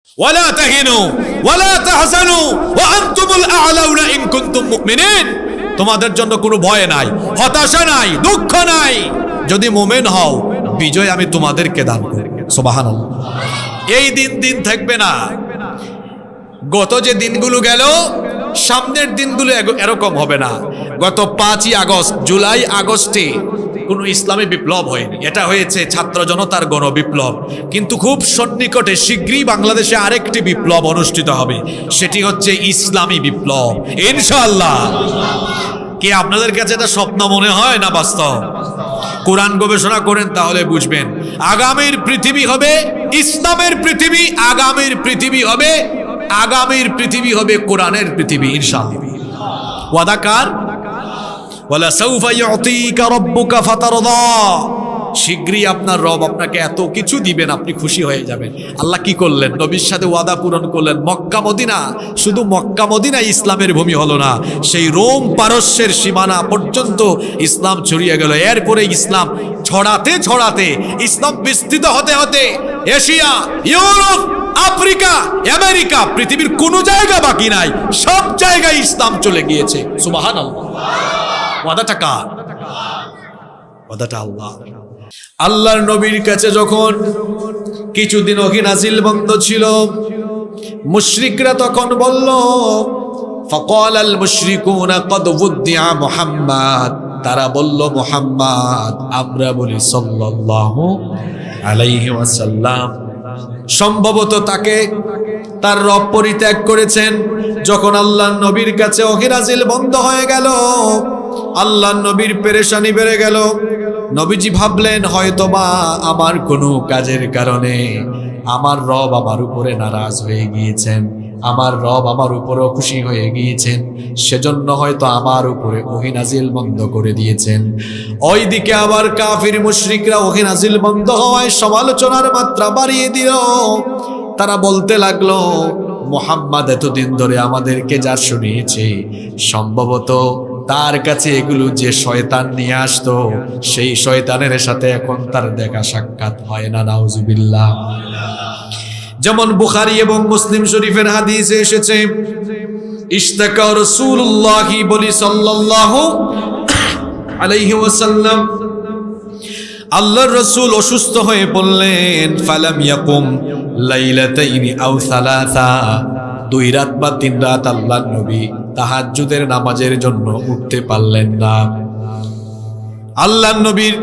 ওয়ালা তাহিনু ওয়ালা তাহজানু ওয়া আনতুমুল আ'লাউনা ইন কুনতুম মুমিনিন। তোমাদের জন্য কোনো ভয় নাই, হতাশা নাই, দুঃখ নাই। যদি মুমিন হও, বিজয় আমি তোমাদেরকে দান করব। সুবহানাল্লাহ। এই দিন থাকবে না। গত যে দিনগুলো গেল, সামনের দিনগুলো এরকম হবে না। গত 5ই আগস্ট, জুলাই আগস্টে কোনো ইসলামী বিপ্লব হয়নি, এটা হয়েছে ছাত্র জনতার গণবিপ্লব। কিন্তু খুব সন্নিকটে শীঘ্রই বাংলাদেশে আরেকটি বিপ্লব অনুষ্ঠিত হবে, সেটি হচ্ছে ইসলামী বিপ্লব, ইনশাআল্লাহ। কি আপনাদের কাছে এটা স্বপ্ন মনে হয় না বাস্তব? কোরআন গবেষণা করেন তাহলে বুঝবেন। আগামীর পৃথিবী হবে ইসলামের পৃথিবী, আগামীর পৃথিবী হবে কোরআনের পৃথিবী, ইনশাআল্লাহ। ওয়াদা কার? ওয়ালা সাউফা ইউতিকা রাব্বুকা ফাতারদা। শীঘ্রই আপনার রব আপনাকে এত কিছু দিবেন, আপনি খুশি হয়ে যাবেন। আল্লাহ কি করলেন? নবীর সাথে ওয়াদা পূরণ করলেন। মক্কা মদিনা, শুধু মক্কা মদিনা ইসলামের ভূমি হলো না, সেই রোম পারস্যের সীমানা পর্যন্ত ইসলাম ছড়িয়ে গেল। এরপরে ইসলাম ছড়াতে ছড়াতে, ইসলাম বিস্তৃত হতে হতে এশিয়া, ইউরোপ, আফ্রিকা, আমেরিকা, পৃথিবীর কোনো জায়গা বাকি নাই, সব জায়গায় ইসলাম চলে গিয়েছে। সুবহানাল্লাহ। ওয়াদাটা কার? ওয়াদাটা আল্লাহ। আল্লাহর নবীর কাছে যখন কিছুদিন ওহী নাযিল বন্ধ ছিল, মুশরিকরা তখন বলল, ফাকালাল মুশরিকুনা ক্বাদ উদ্দিআ মুহাম্মদ। তারা বলল, মুহাম্মদ, আমরা বলি সাল্লাল্লাহু আলাইহি ওয়াসাল্লাম, সম্ভবত তাকে তার রব পরিত্যাগ করেছেন। যখন আল্লাহর নবীর কাছে ওহী নাযিল বন্ধ হয়ে গেল, আল্লাহর নবীর পেরেশানি বেড়ে গেল। নবীজি ভাবলেন, হয়তোবা আমার কোনো কাজের কারণে আমার রব আমার উপরে নারাজ হয়ে গিয়েছেন, আমার রব আমার উপরও খুশি হয়ে গিয়েছেন, সেজন্য হয়তো আমার উপরে ওহী নাযিল বন্ধ করে দিয়েছেন। ওইদিকে আবার কাফির মুশরিকরা ওহী নাযিল বন্ধ হওয়ায় সমালোচনার মাত্রা বাড়িয়ে দিল। তারা বলতে লাগলো, মুহাম্মদ এতদিন ধরে আমাদেরকে যা শুনিয়েছে, সম্ভবত তার কাছে এগুলো যে শয়তান নিয়ে আসতো, সেই শয়তানের সাথে এখন তার দেখা সাক্ষাৎ হয় না। নাউজুবিল্লাহ। যেমন বুখারী এবং মুসলিম শরীফের হাদিসে এসেছে, ইশতাকা রাসূলুল্লাহ বলি সাল্লাল্লাহু আলাইহি ওয়াসাল্লাম, আল্লাহর রাসূল অসুস্থ হয়ে পড়লেন। ফালাম ইয়াকুম লাইলাতাইনি আও সালাসা। 2 রাত বা 3 রাত আল্লাহর নবী তাহাজ্জুদের নামাজের জন্য উঠতে পারলেন না। আল্লাহর নবীর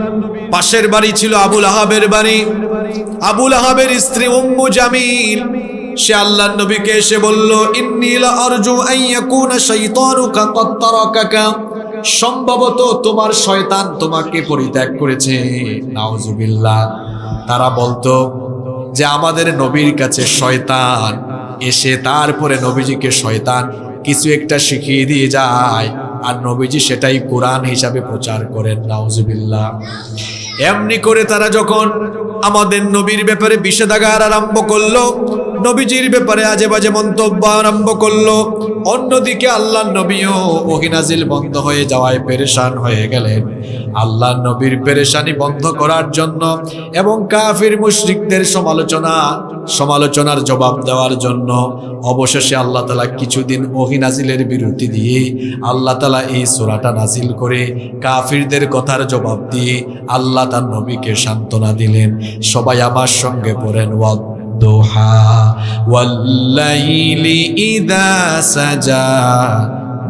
পাশের বাড়ি ছিল আবু লাহাবের বাড়ি। আবু লাহাবের স্ত্রী উম্মু জামিল, সে আল্লাহর নবীকে এসে বলল, ইন্নী লা আরজু আন ইয়াকুনা শাইতানুকা ক্বাদ তারাকাকা। সম্ভবত তোমার শয়তান তোমাকে পরিত্যাগ করেছে। নাউজুবিল্লাহ। তারা বলতো যে আমাদের নবীর কাছে শয়তান এসে তারপরে নবীজিকে শয়তান কিছু একটা শিখিয়ে দিয়ে যায়, আর নবীজি সেটাই কোরআন হিসাবে প্রচার করেন। নাউজুবিল্লাহ। এমনি করে তারা যখন আমাদের নবীর ব্যাপারে বিষেধাগার আরম্ভ করলো, নবীজির ব্যাপারে আজে বাজে মন্তব্য আরম্ভ করলো, অন্যদিকে আল্লাহর নবীও ওহী নাযিল বন্ধ হয়ে যাওয়ায় পেরেশান হয়ে গেলেন। আল্লাহর নবীর পেরেশানি বন্ধ করার জন্য এবং কাফির মুশরিকদের সমালোচনার জবাব দেওয়ার জন্য অবশেষে আল্লাহ তাআলা কিছুদিন ওহী নাযিলের বিরতি দিয়ে আল্লাহ তাআলা এই সূরাটা নাযিল করে কাফিরদের কথার জবাব দিয়ে আল্লাহ তার নবীকে সান্ত্বনা দিলেন। সবাই আমার সঙ্গে পড়েন, ওয়াদ-দুহা ওয়াল-লাইলি ইযা সাজা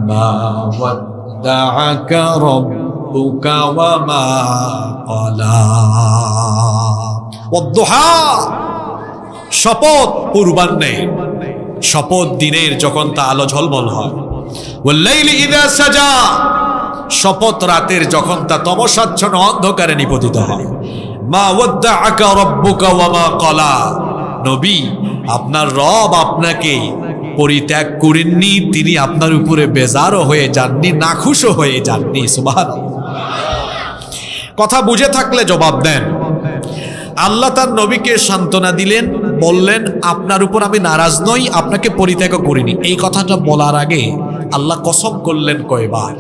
মা ওয়াদ্দাআকা রাব্বুকা ওয়া মা ক্বালা। ওয়াদ-দুহা, শপথ পূর্বাহ্নে, শপথ দিনের যখন তা আলো ঝলমল হয়। ওয়াল-লাইলি ইযা সাজা, শপথ রাতের যখন তা তমসাচ্ছন্ন অন্ধকারে নিপতিত হয়। মা ওয়াদ্দাআকা রাব্বুকা ওয়া মা ক্বালা। নবী, আপনার রব আপনাকে পরিত্যাগ করেননি, তিনি আপনার উপরে বেজারও হয়ে যাননি, নাখুশও হয়ে যাননি। সুবহানাল্লাহ। কথা বুঝে থাকলে জবাব দেন। আল্লাহ তার নবীকে সান্ত্বনা দিলেন, বললেন, আপনার উপর আমি নারাজ নই, আপনাকে পরিত্যাগ করিনি। এই কথাটা বলার আগে আল্লাহ কসম করলেন কয়বার?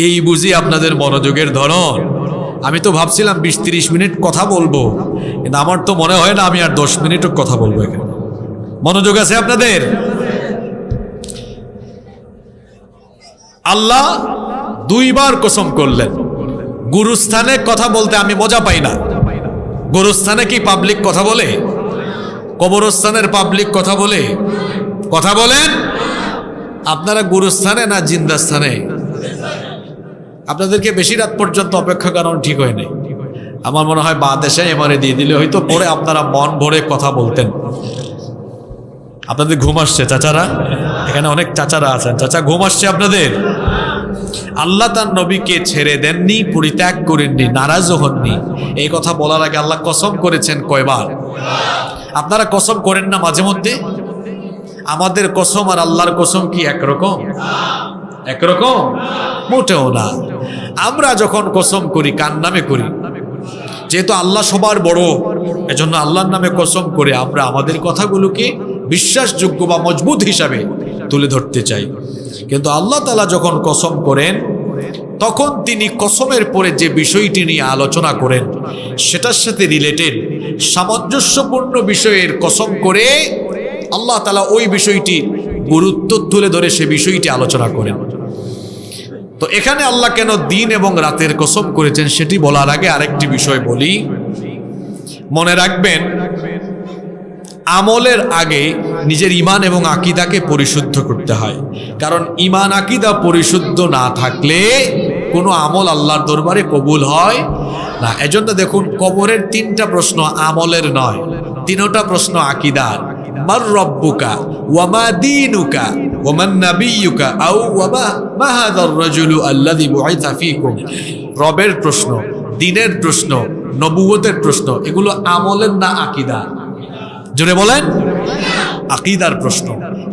এই বুঝি আপনাদের মনোযোগের ধরন। আমি তো ভাবছিলাম 20-30 মিনিট কথা বলবো, কিন্তু আমার তো মনে হয় না আমি আর 10 মিনিটও কথা বলবো এখানে। মনোযোগ আছে আপনাদের? আল্লাহ 2 বার কসম করলেন। গুরুস্থানে কথা বলতে আমি মজা পাই না। গুরুস্থানে কি পাবলিক কথা বলে? কবরস্থানের পাবলিক কথা বলে? কথা বলেন। আপনারা গুরুস্থানে না জিন্দাস্থানে? আপনাদেরকে বেশি রাত পর্যন্ত অপেক্ষা করানো ঠিক হয় নাই। আমার মনে হয় বাদেশে এমআরএ দিয়ে দিলে হয়তো পরে আপনারা মন ভরে কথা বলতেন। আপনাদের ঘুম আসছে চাচারা? এখানে অনেক চাচারা আছেন। চাচা ঘুম আসছে আপনাদের? আল্লাহ তার নবীকে ছেড়ে দেননি, পরিত্যাগ করেননি, নারাজও হননি। এই কথা বলার আগে আল্লাহ কসম করেছেন কয়বার? আপনারা কসম করেন না মাঝে মধ্যে? আমাদের কসম আর আল্লাহর কসম কি একরকম? একরকম মোটেও না। আমরা যখন কসম করি কার নামে করি? যেহেতু আল্লাহ সবার বড়, এজন্য আল্লাহর নামে কসম করে আমরা আমাদের কথাগুলোকে বিশ্বাসযোগ্য বা মজবুত হিসাবে তুলে ধরতে চাই। কিন্তু আল্লাহ তাআলা যখন কসম করেন তখন তিনি কসমের পরে যে বিষয়টি নিয়ে আলোচনা করেন সেটার সাথে রিলেটেড সামঞ্জস্যপূর্ণ বিষয়ের কসম করে আল্লাহ তাআলা ওই বিষয়টি গুরুত্ব তুলে ধরে সে বিষয়টি আলোচনা করেন। তো এখানে আল্লাহ কেন দিন এবং রাতের কসম করেছেন সেটি বলার আগে আরেকটি বিষয় বলি। মনে রাখবেন, আমলের আগে নিজের ঈমান এবং আকীদাকে পরিশুদ্ধ করতে হয়। কারণ ঈমান আকীদা পরিশুদ্ধ না থাকলে কোনো আমল আল্লাহর দরবারে কবুল হয় না। এজন্য দেখুন, কবরের 3টা প্রশ্ন আমলের নয়, 3টা প্রশ্ন আকীদার। মার রব্বুকা ওয়া মা দীনুকা ওয়া মান নাবিয়্যুকা আও ওয়া মা হাযার রাজুলু আল্লাযী বুইসা ফীকুম। রবের প্রশ্ন, দ্বীনের প্রশ্ন, নবুয়তের প্রশ্ন, এগুলো আমলের না আকীদার? জোরে বলেন। আকীদার প্রশ্ন,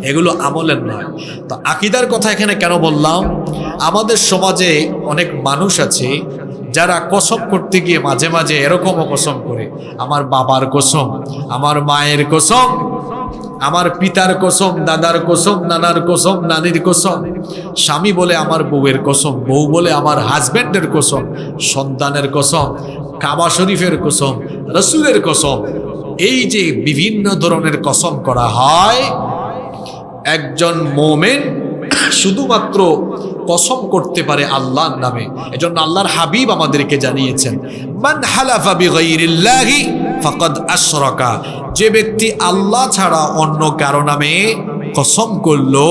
এগুলো আমলের নয়। তো আকীদার কথা এখানে কেন বললাম? আমাদের সমাজে অনেক মানুষ আছে যারা কসম করতে গিয়ে মাঝে মাঝে এরকমও কসম করে, আমার বাবার কসম, আমার মায়ের কসম, আমার পিতার কসম, দাদার কসম, নানার কসম, নানির কসম। স্বামী বলে আমার বউয়ের কসম, বউ বলে আমার হাজব্যান্ডের কসম, সন্তানের কসম, কাবা শরীফের কসম, রাসূলের কসম। এই যে বিভিন্ন ধরনের কসম করা হয়, একজন মুমিন শুধুমাত্র কসম করতে পারে আল্লাহর নামে। এজন্য আল্লাহর হাবিব আমাদেরকে জানিয়েছেন, মান হালাফা বিগাইরিল্লাহি ফাকাদ আশরাকা। যে ব্যক্তি আল্লাহ ছাড়া অন্য কারো নামে কসম করলো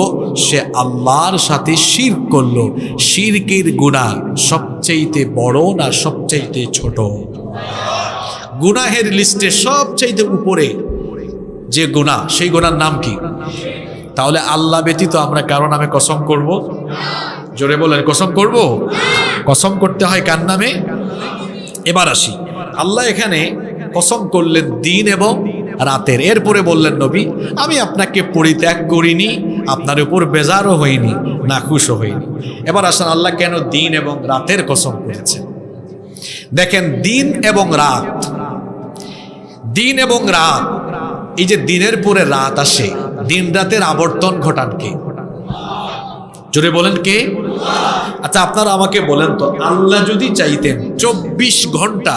সে আল্লাহর সাথে শিরক করলো। শিরকের গুনাহ সবচেয়ে বড় না সবচেয়ে ছোট? গুনাহের লিস্টে সবচেয়ে উপরে যে গুনাহ, সেই গুনার নাম কি? তাহলে আল্লাহ ব্যতীত আমরা কারো নামে কসম করব? জোরে বলেন, কসম করব? কসম করতে হয় কার নামে? এবার আসি, আল্লাহ এখানে কসম করলেন দিন এবং রাতের। এরপরে বললেন, নবী আমি আপনাকে পরিত্যাগ করিনি, আপনার উপর বেজারও হইনি, নাখুশও হইনি। এবার আসেন, আল্লাহ কেন দিন এবং রাতের কসম করেছেন? দেখেন, দিন এবং রাত, দিন এবং রাত, এই যে দিনের পরে রাত আসে, দিন রাতের আবর্তন ঘটান কে? জোরে বলেন কে? আচ্ছা আপনারা আমাকে বলেন তো, আল্লাহ যদি চাইতেন 24 ঘন্টা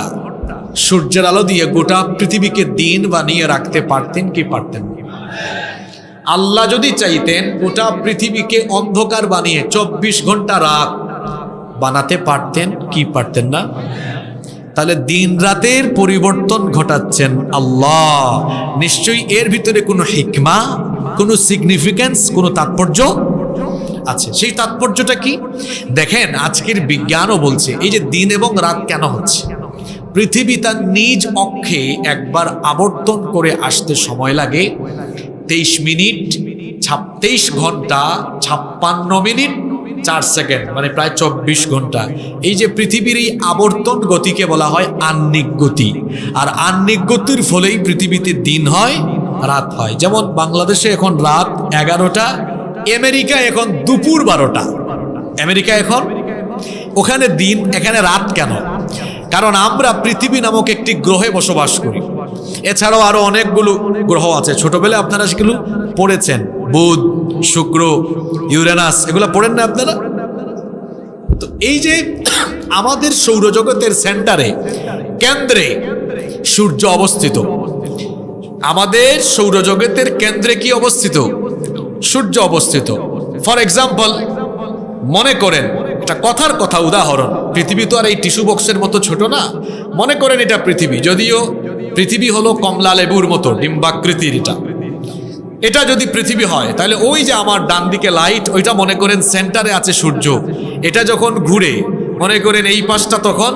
সূর্যের আলো দিয়ে গোটা পৃথিবীকে দিন বানিয়ে রাখতে পারতেন কি পারতেন? আল্লাহ যদি চাইতেন গোটা পৃথিবীকে অন্ধকার বানিয়ে 24 ঘন্টা রাত বানাতে পারতেন কি পারতেন না? তাহলে দিন রাতের পরিবর্তন ঘটাচ্ছেন আল্লাহ। নিশ্চয়ই এর ভিতরে কোনো হিকমা, কোনো সিগনিফিকেন্স, কোনো তাৎপর্য আছে। সেই তাৎপর্যটা কি? দেখেন, আজকের বিজ্ঞানও বলছে এই যে দিন এবং রাত কেন হচ্ছে। পৃথিবী তার নিজ অক্ষে একবার আবর্তন করে আসতে সময় লাগে 23 ঘন্টা 56 মিনিট 4 সেকেন্ড, মানে প্রায় 24 ঘন্টা। এই যে পৃথিবীর এই আবর্তন গতিকে বলা হয় আহ্নিক গতি। আর আহ্নিক গতির ফলেই পৃথিবীতে দিন হয়, রাত হয়। যেমন বাংলাদেশে এখন রাত 11টা, আমেরিকা এখন দুপুর 12টা। আমেরিকা এখন, ওখানে দিন, এখানে রাত কেন? কারণ আমরা পৃথিবী নামক একটি গ্রহে বসবাস করি। এছাড়াও আরো অনেকগুলো গ্রহ আছে, ছোটবেলায় আপনারা সেগুলো পড়েছেন, বুধ, শুক্র, ইউরেনাস, এগুলো পড়েন না আপনারা? তো এই যে আমাদের সৌরজগতের সেন্টারে, কেন্দ্রে সূর্য অবস্থিত। আমাদের সৌরজগতের কেন্দ্রে কি অবস্থিত? সূর্য অবস্থিত। ফর এক্সাম্পল, মনে করেন, এটা কথার কথা, উদাহরণ, পৃথিবী তো আর এই টিস্যু বক্সের মতো ছোট না। মনে করেন এটা পৃথিবী, যদিও পৃথিবী হলো কমলা লেবুর মতো ডিম্বাকৃতির। এটা যদি পৃথিবী হয়, তাহলে ওই যে আমার ডান দিকে লাইট, ওইটা মনে করেন সেন্টারে আছে সূর্য। এটা যখন ঘুরে, মনে করেন এই পাশটা তখন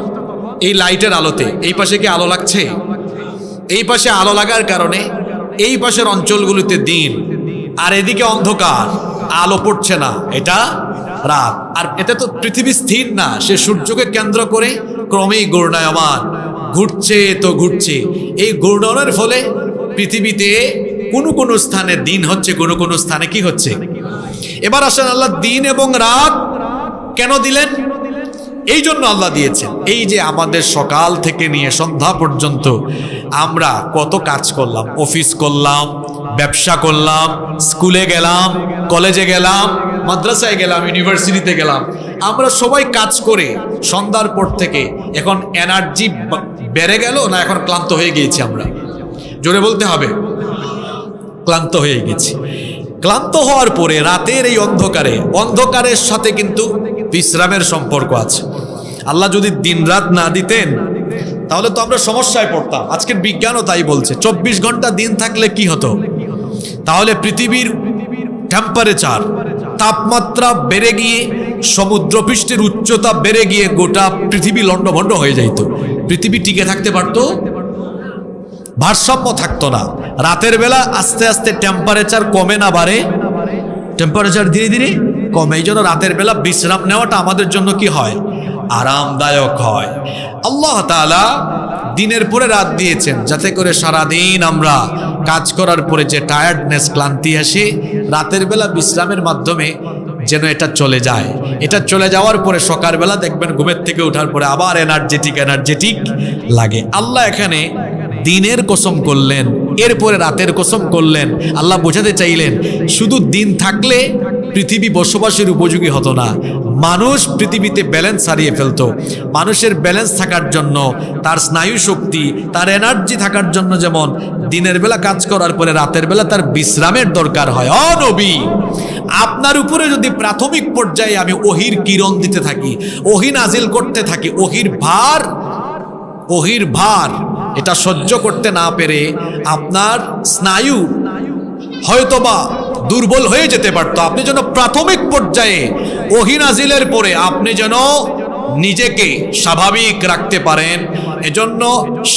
এই লাইটের আলোতে, এই পাশে কি আলো লাগছে? এই পাশে আলো লাগার কারণে এই পাশের অঞ্চলগুলোতে দিন, আর এদিকে অন্ধকার, আলো পড়ছে না, এটা রাত। আর এটা তো পৃথিবী স্থির না, সে সূর্যকে কেন্দ্র করে ক্রমেই ঘূর্ণায়মান, ঘুরছে তো ঘুরছে। এই ঘূর্ণনের ফলে পৃথিবীতে কোনো কোনো স্থানে দিন হচ্ছে, কোনো কোনো স্থানে কি হচ্ছে। এবার আসেন, আল্লাহ দিন এবং রাত কেন দিলেন? এই জন্য আল্লাহ দিয়েছেন, এই যে আমাদের সকাল থেকে নিয়ে সন্ধ্যা পর্যন্ত আমরা কত কাজ করলাম, অফিস করলাম, ব্যবসা করলাম, স্কুলে গেলাম, কলেজে গেলাম, মাদ্রাসায় গেলাম, ইউনিভার্সিটিতে গেলাম। আমরা সবাই কাজ করে সন্ধ্যার পর থেকে এখন এনার্জি বেড়ে গেল না এখন ক্লান্ত হয়ে গিয়েছি? আমরা জোরে বলতে হবে, ক্লান্ত হয়ে গেছি। ক্লান্ত হওয়ার পরে রাতের এই অন্ধকারের সাথে কিন্তু বিশ্রামের সম্পর্ক আছে। আল্লাহ যদি দিন রাত না দিতেন তাহলে তো আমরা সমস্যায় পড়তাম। আজকের বিজ্ঞানও তাই বলছে, 24 ঘন্টা দিন থাকলে কি হতো? তাহলে পৃথিবীর টেম্পারেচার, তাপমাত্রা বেড়ে গিয়ে, সমুদ্রপৃষ্ঠের উচ্চতা বেড়ে গিয়ে গোটা পৃথিবী লণ্ডভণ্ড হয়ে যাইত। পৃথিবী টিকে থাকতে পারতো? ভারসাম্য থাকতো না। রাতের বেলা আস্তে আস্তে টেম্পারেচার কমে না বাড়ে? টেম্পারেচার ধীরে ধীরে কমে। এই জন্য রাতের বেলা বিশ্রাম নেওয়াটা আমাদের জন্য কি হয়? আরামদায়ক হয়। আল্লাহ তাআলা দিনের পরে রাত দিয়েছেন যাতে করে সারাদিন আমরা কাজ করার পরে যে টায়ার্ডনেস, ক্লান্তি আসে, রাতের বেলা বিশ্রামের মাধ্যমে যেন এটা চলে যায়। এটা চলে যাওয়ার পরে সকালবেলা দেখবেন ঘুমের থেকে ওঠার পরে আবার এনার্জেটিক লাগে। আল্লাহ এখানে দিনের কসম করলেন, এরপরে রাতের কসম করলেন। আল্লাহ বোঝাতে চাইলেন শুধু দিন থাকলে পৃথিবী বসবাসের উপযোগী হতো না, মানুষ পৃথিবীতে ব্যালেন্স হারিয়ে ফেলতো। মানুষের ব্যালেন্স থাকার জন্য, তার স্নায়ু শক্তি, তার এনার্জি থাকার জন্য যেমন দিনের বেলা কাজ করার পরে রাতের বেলা তার বিশ্রামের দরকার হয়। ও নবী, আপনার উপরে যদি প্রাথমিক পর্যায়ে আমি ওহির কিরণ দিতে থাকি, ওহি নাজিল করতে থাকি, ওহির ভার এটা সহ্য করতে না পেরে আপনার স্নায়ু হয়তোবা দুর্বল হয়ে যেতে পারত। আপনি যেন প্রাথমিক পর্যায়ে ওহী নাজিলের পরে আপনি যেন নিজেকে স্বাভাবিক রাখতে পারেন, এজন্য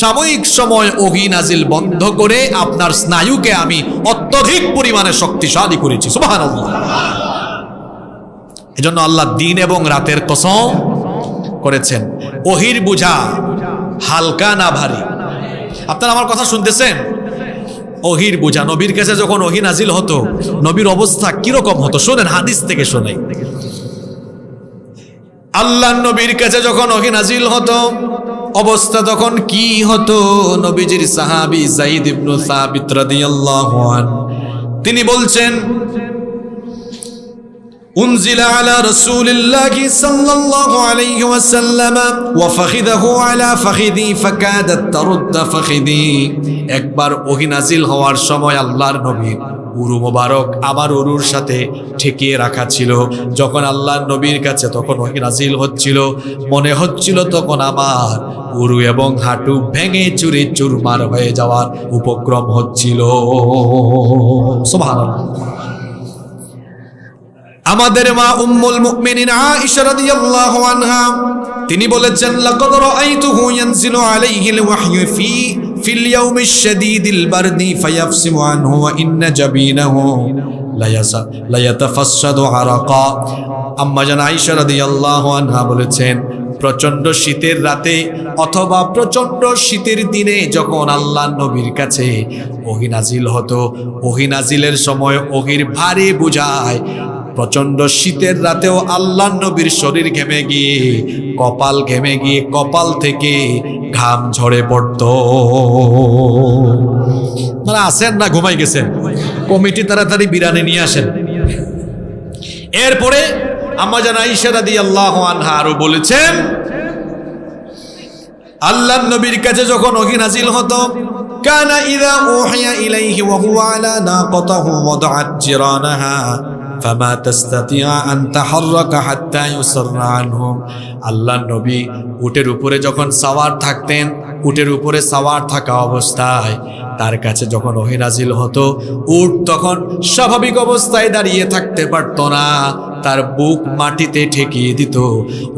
সাময়িক সময় ওহী নাজিল বন্ধ করে আপনার স্নায়ুকে আমি অত্যধিক পরিমাণে শক্তিশালী করেছি। সুবহানাল্লাহ। এজন্য আল্লাহ দিন এবং রাতের কসম করেছেন। ওহির বোঝা হালকা না ভারী? আপনারা আমার কথা শুনতেছেন? ওহির বোঝা, নবীর কাছে যখন ওহী নাজিল হতো নবীর অবস্থা কিরকম হতো শোনেন, হাদিস থেকে শোনাই। আল্লাহ নবীর কাছে যখন ওহী নাজিল হতো অবস্থা তখন কি হতো? নবীজির সাহাবী যায়েদ ইবনে সাবিত রাদিয়াল্লাহু আনহু তিনি বলছেন, أنزل على رسول الله صلى الله عليه وسلم وفخذه على فخذي فكادت ترد فخذي। একবার ওহী নাজিল হওয়ার সময় আল্লাহর নবীর উরু মোবারক আবার উরুর সাথে ঠেকিয়ে রাখা ছিল। যখন আল্লাহর নবীর কাছে তখন ওহী নাজিল হচ্ছিল, মনে হচ্ছিল তখন আমার উরু এবং হাঁটু ভেঙে চুরে চুরমার হয়ে যাওয়ার উপক্রম হচ্ছিল। সুবহানাল্লাহ। আমাদের মা উম্মুল মুমিনিন আয়েশা রাদিয়াল্লাহু আনহা তিনি বলেছেন, লাকাদ রাআইতুহু ইয়ানজিলু আলাইহিল ওয়াহয়ু ফিল ইয়াউমিশ শাদীদিল বারদি ফায়াফসিমু আনহু ওয়া ইন্না জাবিনাহু লা ইয়াতাফাসসাদু আরাকা। আম্মা জান আয়েশা রাদিয়াল্লাহু আনহা বলেছেন, প্রচন্ড শীতের রাতে অথবা প্রচন্ড শীতের দিনে যখন আল্লাহর নবীর কাছে ওহী নাজিল হতো, ওহী নাজিলের সময় ওহীর ভারী বোঝায় প্রচন্ড শীতের রাতেও আল্লাহর নবীর শরীর ঘেমে গিয়ে কপাল থেকে ঘাম ঝরে পড়তো। মানে আসেন না, ঘুমাই গেছেন? কমিটি তাড়াতাড়ি বিরানি নিয়ে আসেন। এরপরে আম্মা জান আয়েশা রাদিয়াল্লাহু আনহা আরো বলেছেন, আল্লাহর নবীর কাছে যখন ওহী নাজিল হতো, কানা ইযা উহিয়া ইলাইহি ওয়া হুয়া আলা নাকাতিহি ওয়াদাআত জিরানাহা ফামা তাস্তাতিআ আন তাহাররাকা হাত্তা ইউসররা আনহুম। আল্লাহর নবী উটের উপরে যখন সাওয়ার থাকতেন, উটের উপরে সাওয়ার থাকা অবস্থায় তার কাছে যখন ওহী নাজিল হতো, উট তখন স্বাভাবিক অবস্থায় দাঁড়িয়ে থাকতে পারত না, তার বুক মাটিতে ঠেকিয়ে দিত।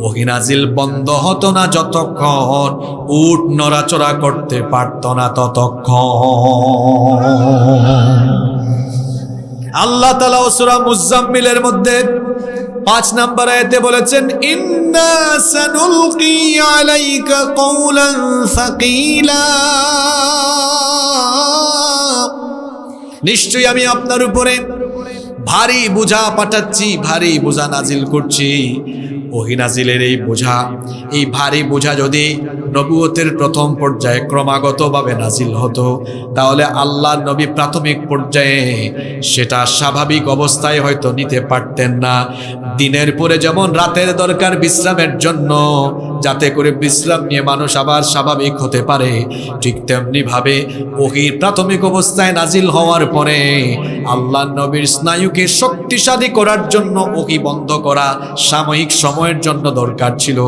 ওহী নাজিল বন্ধ হতো না যতক্ষণ উট নড়াচড়া করতে পারত না ততক্ষণ। আল্লাহ তাআলা সূরা মুজাম্মিলের মধ্যে 5 নম্বর আয়াতে বলেছেন, ইন্না সানুলকি আলাইকা কওলান সাকিলা, নিশ্চয়ই আমি আপনার উপরে ভারী বোঝা পাঠাচ্ছি, ভারী বোঝা নাজিল করছি। ওহী নাজিলের এই বোঝা, এই ভারী বোঝা যদি নবুয়তের প্রথম পর্যায়ে ক্রমাগতভাবে নাজিল হতো, তাহলে আল্লাহর নবী প্রাথমিক পর্যায়ে সেটা স্বাভাবিক অবস্থায় হয়তো নিতে পারতেন না। দিনের পরে যেমন রাতের দরকার বিশ্রামের জন্য, যাতে করে বিশ্রাম নিয়ে মানুষ আবার স্বাভাবিক হতে পারে, ঠিক তেমনি ভাবে ওহী প্রাথমিক অবস্থায় নাজিল হওয়ার পরে আল্লাহর নবীর স্নায়ুকে শক্তিশালী করার জন্য ওহী বন্ধ করা সাময়িক সময়ের জন্য দরকার ছিল।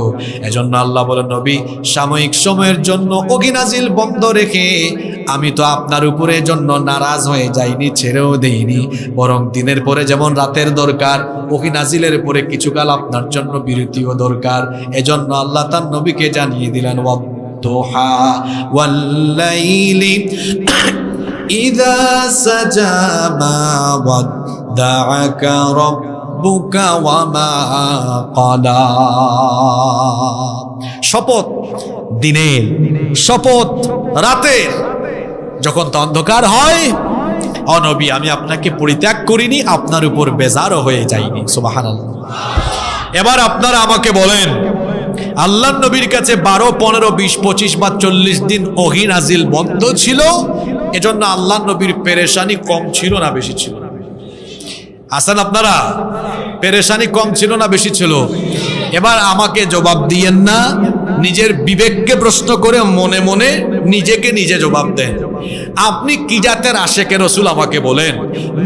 এজন্য আল্লাহ বলেন, নবী সাময়িক সময়ের জন্য ওহী নাজিল বন্ধ রেখে আমি তো আপনার উপরে জন্য নারাজ হয়ে যাইনি, ছেড়েও দেইনি, বরং দিনের পরে যেমন রাতের দরকার, ওহী নাজিলের পরে কিছুকাল আপনার জন্য বিরতিও দরকার। এজন্য আল্লাহ তার নবীকে জানিয়ে দিলেন, ওয়াদ-দুহা ওয়াল-লাইলি ইযা সাজা মা ওয়াদ্দাআকা রাব্বুকা ওয়া মা ক্বালা। শপথ দিনের, শপথ রাতের, যখন তো অন্ধকার হয়, নবী আমি আপনাকে পরিত্যাগ করিনি, আপনার উপর বেজারও হয়ে যাইনি। সুবহানাল্লাহ। এবার আপনারা আমাকে বলেন, আল্লাহর নবীর কাছে 12, 15, 20, 25 বা 40 দিন ওহী নাজিল বন্ধ ছিল, এজন্য আল্লাহর নবীর পেরেশানি কম ছিল না বেশি ছিল? আছেন আপনারা? পেরেশানি কম ছিল না বেশি ছিল? এবার আমাকে জবাব দিয়েন না, নিজের বিবেককে প্রশ্ন করে মনে মনে নিজেকে নিজে জবাব দেন। আপনি কি জাতের আশেকে রসুল আমাকে বলেন,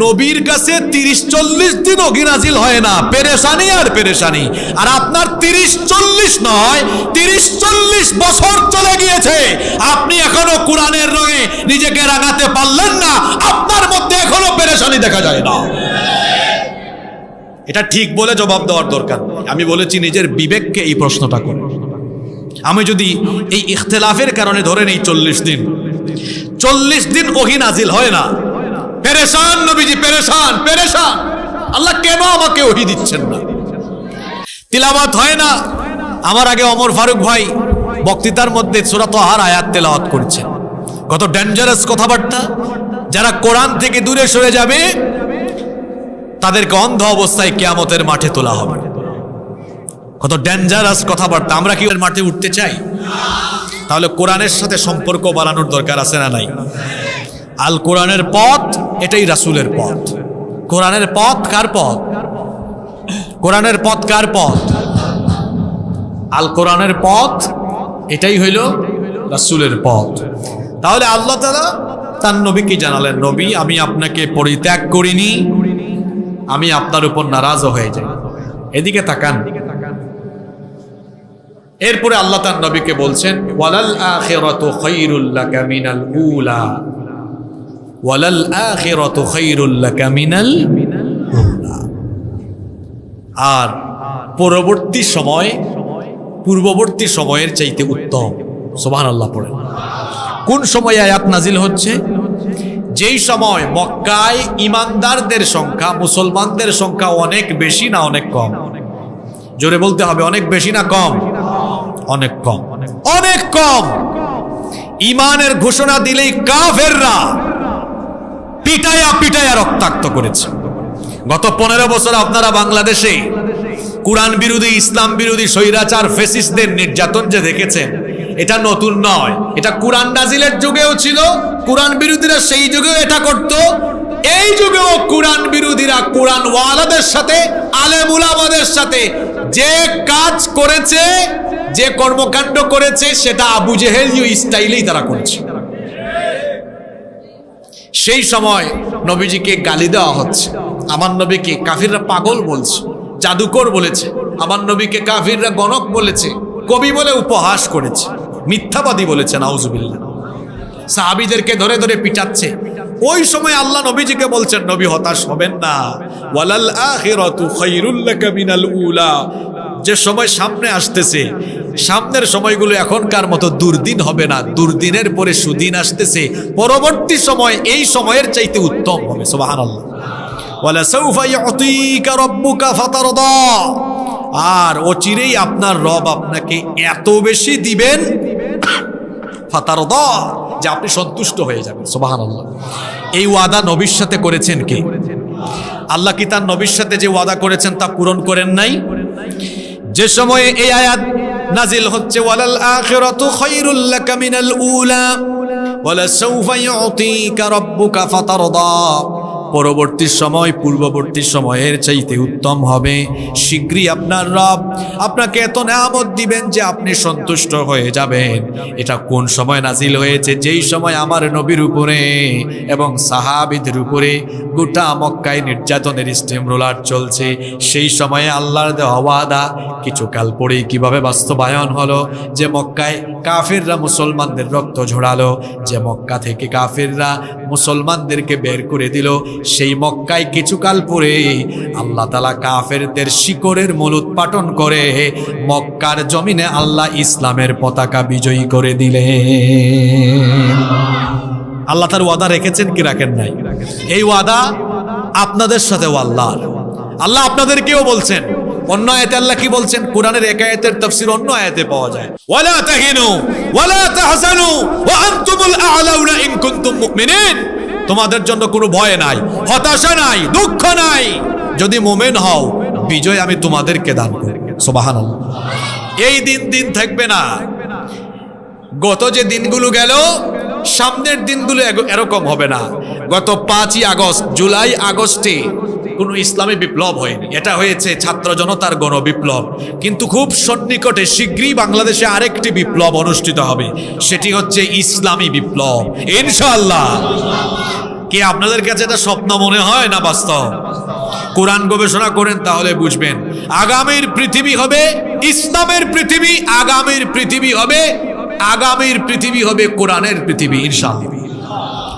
নবীর কাছে 30-40 দিন ওহী নাজিল হয় না, পেরেশানি আর পেরেশানি, আর আপনার 30-40 নয়, 30-40 বছর চলে গিয়েছে, আপনি এখনো কোরআনের রঙে নিজেকে রাঙাতে পারলেন না, আপনার মধ্যে এখনো পেরেশানি দেখা যায় না। এটা ঠিক বলে জবাব দেওয়ার দরকার। আমি বলেছি নিজের বিবেককে এই প্রশ্নটা করুন। আমি যদি এই ইখতিলাফের কারণে ধরে নেই 40 দিন ওহী নাজিল হয় না, পেরেশান নবীজি, পেরেশান পেরেশান, আল্লাহ কেন আমাকে ওহী দিচ্ছেন না? তিলাওয়াত হয় না। আমার আগে ওমর ফারুক ভাই বক্তৃতার মধ্যে সূরা তাহার আয়াত তেলাওয়াত করেছেন। কত ডেঞ্জারাস কথাবার্তা। যারা কোরআন থেকে দূরে সরে যাবে তাদেরকে অন্ধ অবস্থায় কিয়ামতের মাঠে তোলা হবে। কত ডেঞ্জারাস কথাবার্তা। আমরা কি মাঠে উঠতে চাই? তাহলে কোরআনের সাথে সম্পর্ক বাড়ানোর দরকার আছে না নাই? আল কোরআনের পথ এটাই রাসূলের পথ। কোরআনের পথ কার পথ? কোরআনের পথ কার পথ? আল কোরআনের পথ এটাই হইল রাসূলের পথ। তাহলে আল্লাহ তাআলা তার নবীকে জানালেন, নবী আমি আপনাকে পরিত্যাগ করিনি, আমি আপনার উপর নারাজ হয়ে যাই। এদিকে তাকান। এরপরে আল্লাহ তার নবীকে বলছেন, ওয়ালাল আখিরাতু খায়রুল লাকা মিনাল উলা, ওয়ালাল আখিরাতু খায়রুল লাকা মিনাল উলা। আর পূর্ববর্তী সময়ের চাইতে উত্তম। সুবহানাল্লাহ পড়েন। কোন সময় আয়াত নাজিল হচ্ছে? যেই সময় মক্কায় ইমানদারদের সংখ্যা, মুসলমানদের সংখ্যা অনেক বেশি না অনেক কম? জোরে বলতে হবে, অনেক বেশি না কম? অনেক কম, অনেক কম। ইমানের ঘোষণা দিলেই কাফেররা পিটায়া পিটায়া রক্তাক্ত করেছে। গত 15 বছর আপনারা বাংলাদেশে কুরআন বিরোধী, ইসলাম বিরোধী স্বৈরাচার ফ্যাসিস্টদের নির্যাতন যে দেখেছেন, এটা নতুন নয়। এটা কুরআন নাজিলের যুগেও ছিল, কুরআন বিরোধীরা সেই যুগেও এটা করত, এই যুগেও কুরআন বিরোধীরা কুরআন ওয়ালাদের সাথে, আলেম উলামাদের সাথে যে কাজ করেছে, যে কর্মকাণ্ড করেছে সেটা আবু জেহেলীয় স্টাইলেই তারা করেছে। সেই সময় নবীজিকে গালি দেওয়া হচ্ছে, আমার নবীকে কাফিররা পাগল বলছে, জাদুকর বলেছে, আমার নবীকে কাফিররা গণক বলেছে, কবি বলে উপহাস করেছে, মিথ্যাবাদী বলেছে, নাউজুবিল্লাহ। সাহাবীদেরকে ধরে ধরে পিটাচ্ছে। ওই সময় আল্লাহ নবীজিকে বলছেন, নবী হতাশ হবেন না, ওয়ালাল আখিরাতু খায়রুল লাকা মিনাল উলা। যে সময় সামনে আসতেছে, সামনের সময়গুলো এখনকার মতো দুর্দিন হবে না, দুর্দিনের পরে সুদিন আসতেছে, পরবর্তী সময় এই সময়ের চাইতে উত্তম হবে। সুবহানাল্লাহ। ওয়ালা সাউফা ইউতিকা রাব্বুকা ফাতারদা। আর অচিরেই আপনার রব আপনাকে এত বেশি দিবেন, ফাতারদা, যে আপনি সন্তুষ্ট হয়ে যাবেন। সুবহানাল্লাহ। এই ওয়াদা নবীর সাথে করেছেন কে? আল্লাহ কি তার নবীর সাথে যে ওয়াদা করেছেন তা পূরণ করেন নাই? যে সময়ে এই আয়াত নাজিল হচ্ছে, ওয়ালাল আখিরাতু খায়রুল লাকা মিনাল উলা ওয়ালা সাউফা ইউতিকা রাব্বুকা ফাতারদা, পরবর্তী সময় পূর্ববর্তী সময়ের চাইতে উত্তম হবে, শীঘ্রই আপনার রব আপনাকে এত নেয়ামত দিবেন যে আপনি সন্তুষ্ট হয়ে যাবেন। এটা কোন সময় নাজিল হয়েছে? যেই সময় আমার নবীর উপরে এবং সাহাবীদের উপরে গোটা মক্কায় নির্যাতনের স্টিম রোলার চলছে, সেই সময়ে আল্লাহর দেওয়া ওয়াদা কিছুকাল পরেই কিভাবে বাস্তবায়ন হলো। যে মক্কায় কাফিররা মুসলমানদের রক্ত ঝরালো, যে মক্কা থেকে কাফিররা মুসলমানদেরকে বের করে দিল, সেই মক্কায় কিছুকাল পরে আল্লাহ তাআলা কাফেরদের শিকড়ের মূল উৎপাটন করে মক্কার জমিনে আল্লাহ ইসলামের পতাকা বিজয়ী করে দিলেন। আল্লাহ তার ওয়াদা রেখেছেন কি রাখেন নাই? এই ওয়াদা আপনাদের সাথেও আল্লাহ আপনাদেরকেও বলছেন। অন্য আয়াতে আল্লাহ কি বলছেন? কোরআনের এক আয়াতের তাফসীর অন্য আয়াতে পাওয়া যায়, ওয়ালা তাহিনু ওয়ালা তাহজানু ওয়া আনতুমুল আ'লাউনা ইন কুনতুম মুমিনিন। তোমাদের জন্য কোনো ভয় নাই, হতাশা নাই, দুঃখ নাই, যদি মুমিন হও বিজয় আমি তোমাদেরকে দান করব। সুবহানাল্লাহ। এই দিন থাকবে না। গত যে দিনগুলো গেল, সামনের দিনগুলো এরকম হবে না। গত 5ই আগস্ট, জুলাই আগস্টে কোনো ইসলামী বিপ্লব হয়নি, এটা হয়েছে ছাত্র জনতার গণবিপ্লব। কিন্তু খুব সন্নিকটে শীঘ্রই বাংলাদেশে আরেকটি বিপ্লব অনুষ্ঠিত হবে, সেটি হচ্ছে ইসলামী বিপ্লব, ইনশাআল্লাহ। কি আপনাদের কাছে এটা স্বপ্ন মনে হয় না বাস্তব? কোরআন গবেষণা করেন তাহলে বুঝবেন, আগামীর পৃথিবী হবে ইসলামের পৃথিবী, আগামীর পৃথিবী হবে কোরআনের পৃথিবী, ইনশাআল্লাহ।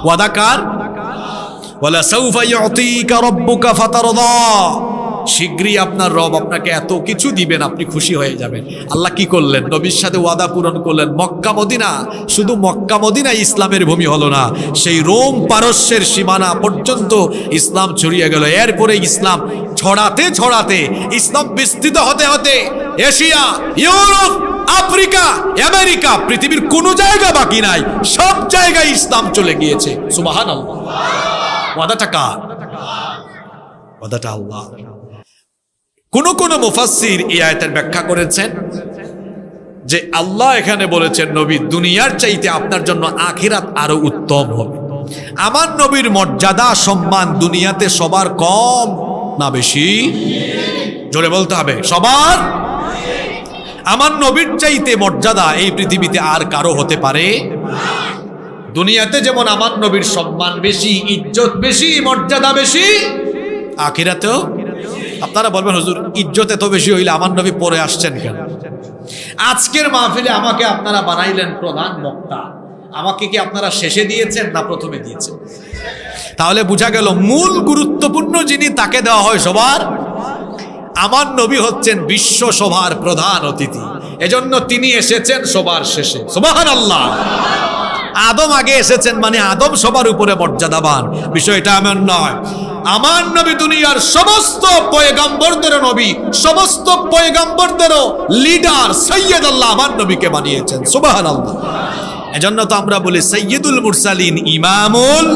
ওয়াদা কার? ওয়ালা সাউফা ইউতিকা রাব্বুকা ফাতারদা, শীঘ্রই আপনার রব আপনাকে এত কিছু দিবেন আপনি খুশি হয়ে যাবেন। আল্লাহ কি করলেন? নবীর সাথে ওয়াদা পূরণ করলেন। মক্কা মদিনা, শুধু মক্কা মদিনা ইসলামের ভূমি হলো না, সেই রোম পারস্যের সীমানা পর্যন্ত ইসলাম ছড়িয়ে গেল। এরপরে ইসলাম ছড়াতে ছড়াতে, ইসলাম বিস্তৃত হতে হতে এশিয়া, ইউরোপ, আফ্রিকা, আমেরিকা, পৃথিবীর কোনো জায়গা বাকি নাই, সব জায়গায় ইসলাম চলে গিয়েছে। সুবহানাল্লাহ। ওয়াদাটা কার? ওয়াদাটা আল্লাহ। কোন মুফাসসির এই আয়াতের ব্যাখ্যা করেছেন যে আল্লাহ এখানে বলেছেন, নবী দুনিয়ার চাইতে আপনার জন্য আখিরাত আরো উত্তম হবে। আমার নবীর মর্যাদা সম্মান দুনিয়াতে সবার কম না বেশি? জোরে বলতে হবে, সবার। আমার নবীর চাইতে মর্যাদা এই পৃথিবীতে আর কারো হতে পারে? দুনিয়াতে যেমন আমার নবীর সম্মান বেশি, ইজ্জত বেশি, মর্যাদা বেশি, আখিরাতেও। আপনারা বলবেন, হুজুর ইজ্জত এত বেশি হইলে আমার নবী পরে আসছেন কেন? আজকের মাহফিলে আমাকে আপনারা বানাইলেন প্রধান বক্তা, আমাকে কি আপনারা শেষে দিয়েছেন না প্রথমে দিয়েছেন? তাহলে বোঝা গেল মূল গুরুত্বপূর্ণ যিনি তাকে দেওয়া হয় সবার। আমার নবী হচ্ছেন বিশ্ব সভার প্রধান অতিথি, এজন্য তিনি এসেছেন সবার শেষে। সুবহানাল্লাহ। আদম আগে এসেছেন মানে আদম সবার উপরে মর্যাদাবান, বিষয়টা এমন নয়। আমার নবী দুনিয়ার সমস্ত পয়গম্বরদের নবী, সমস্ত পয়গম্বরদেরও লিডার, সৈয়দ আল্লাহ আমার নবীকে বানিয়েছেন। সুবহানাল্লাহ। এজন্য তো আমরা বলি সাইয়্যিদুল মুরসালিন ইমামুল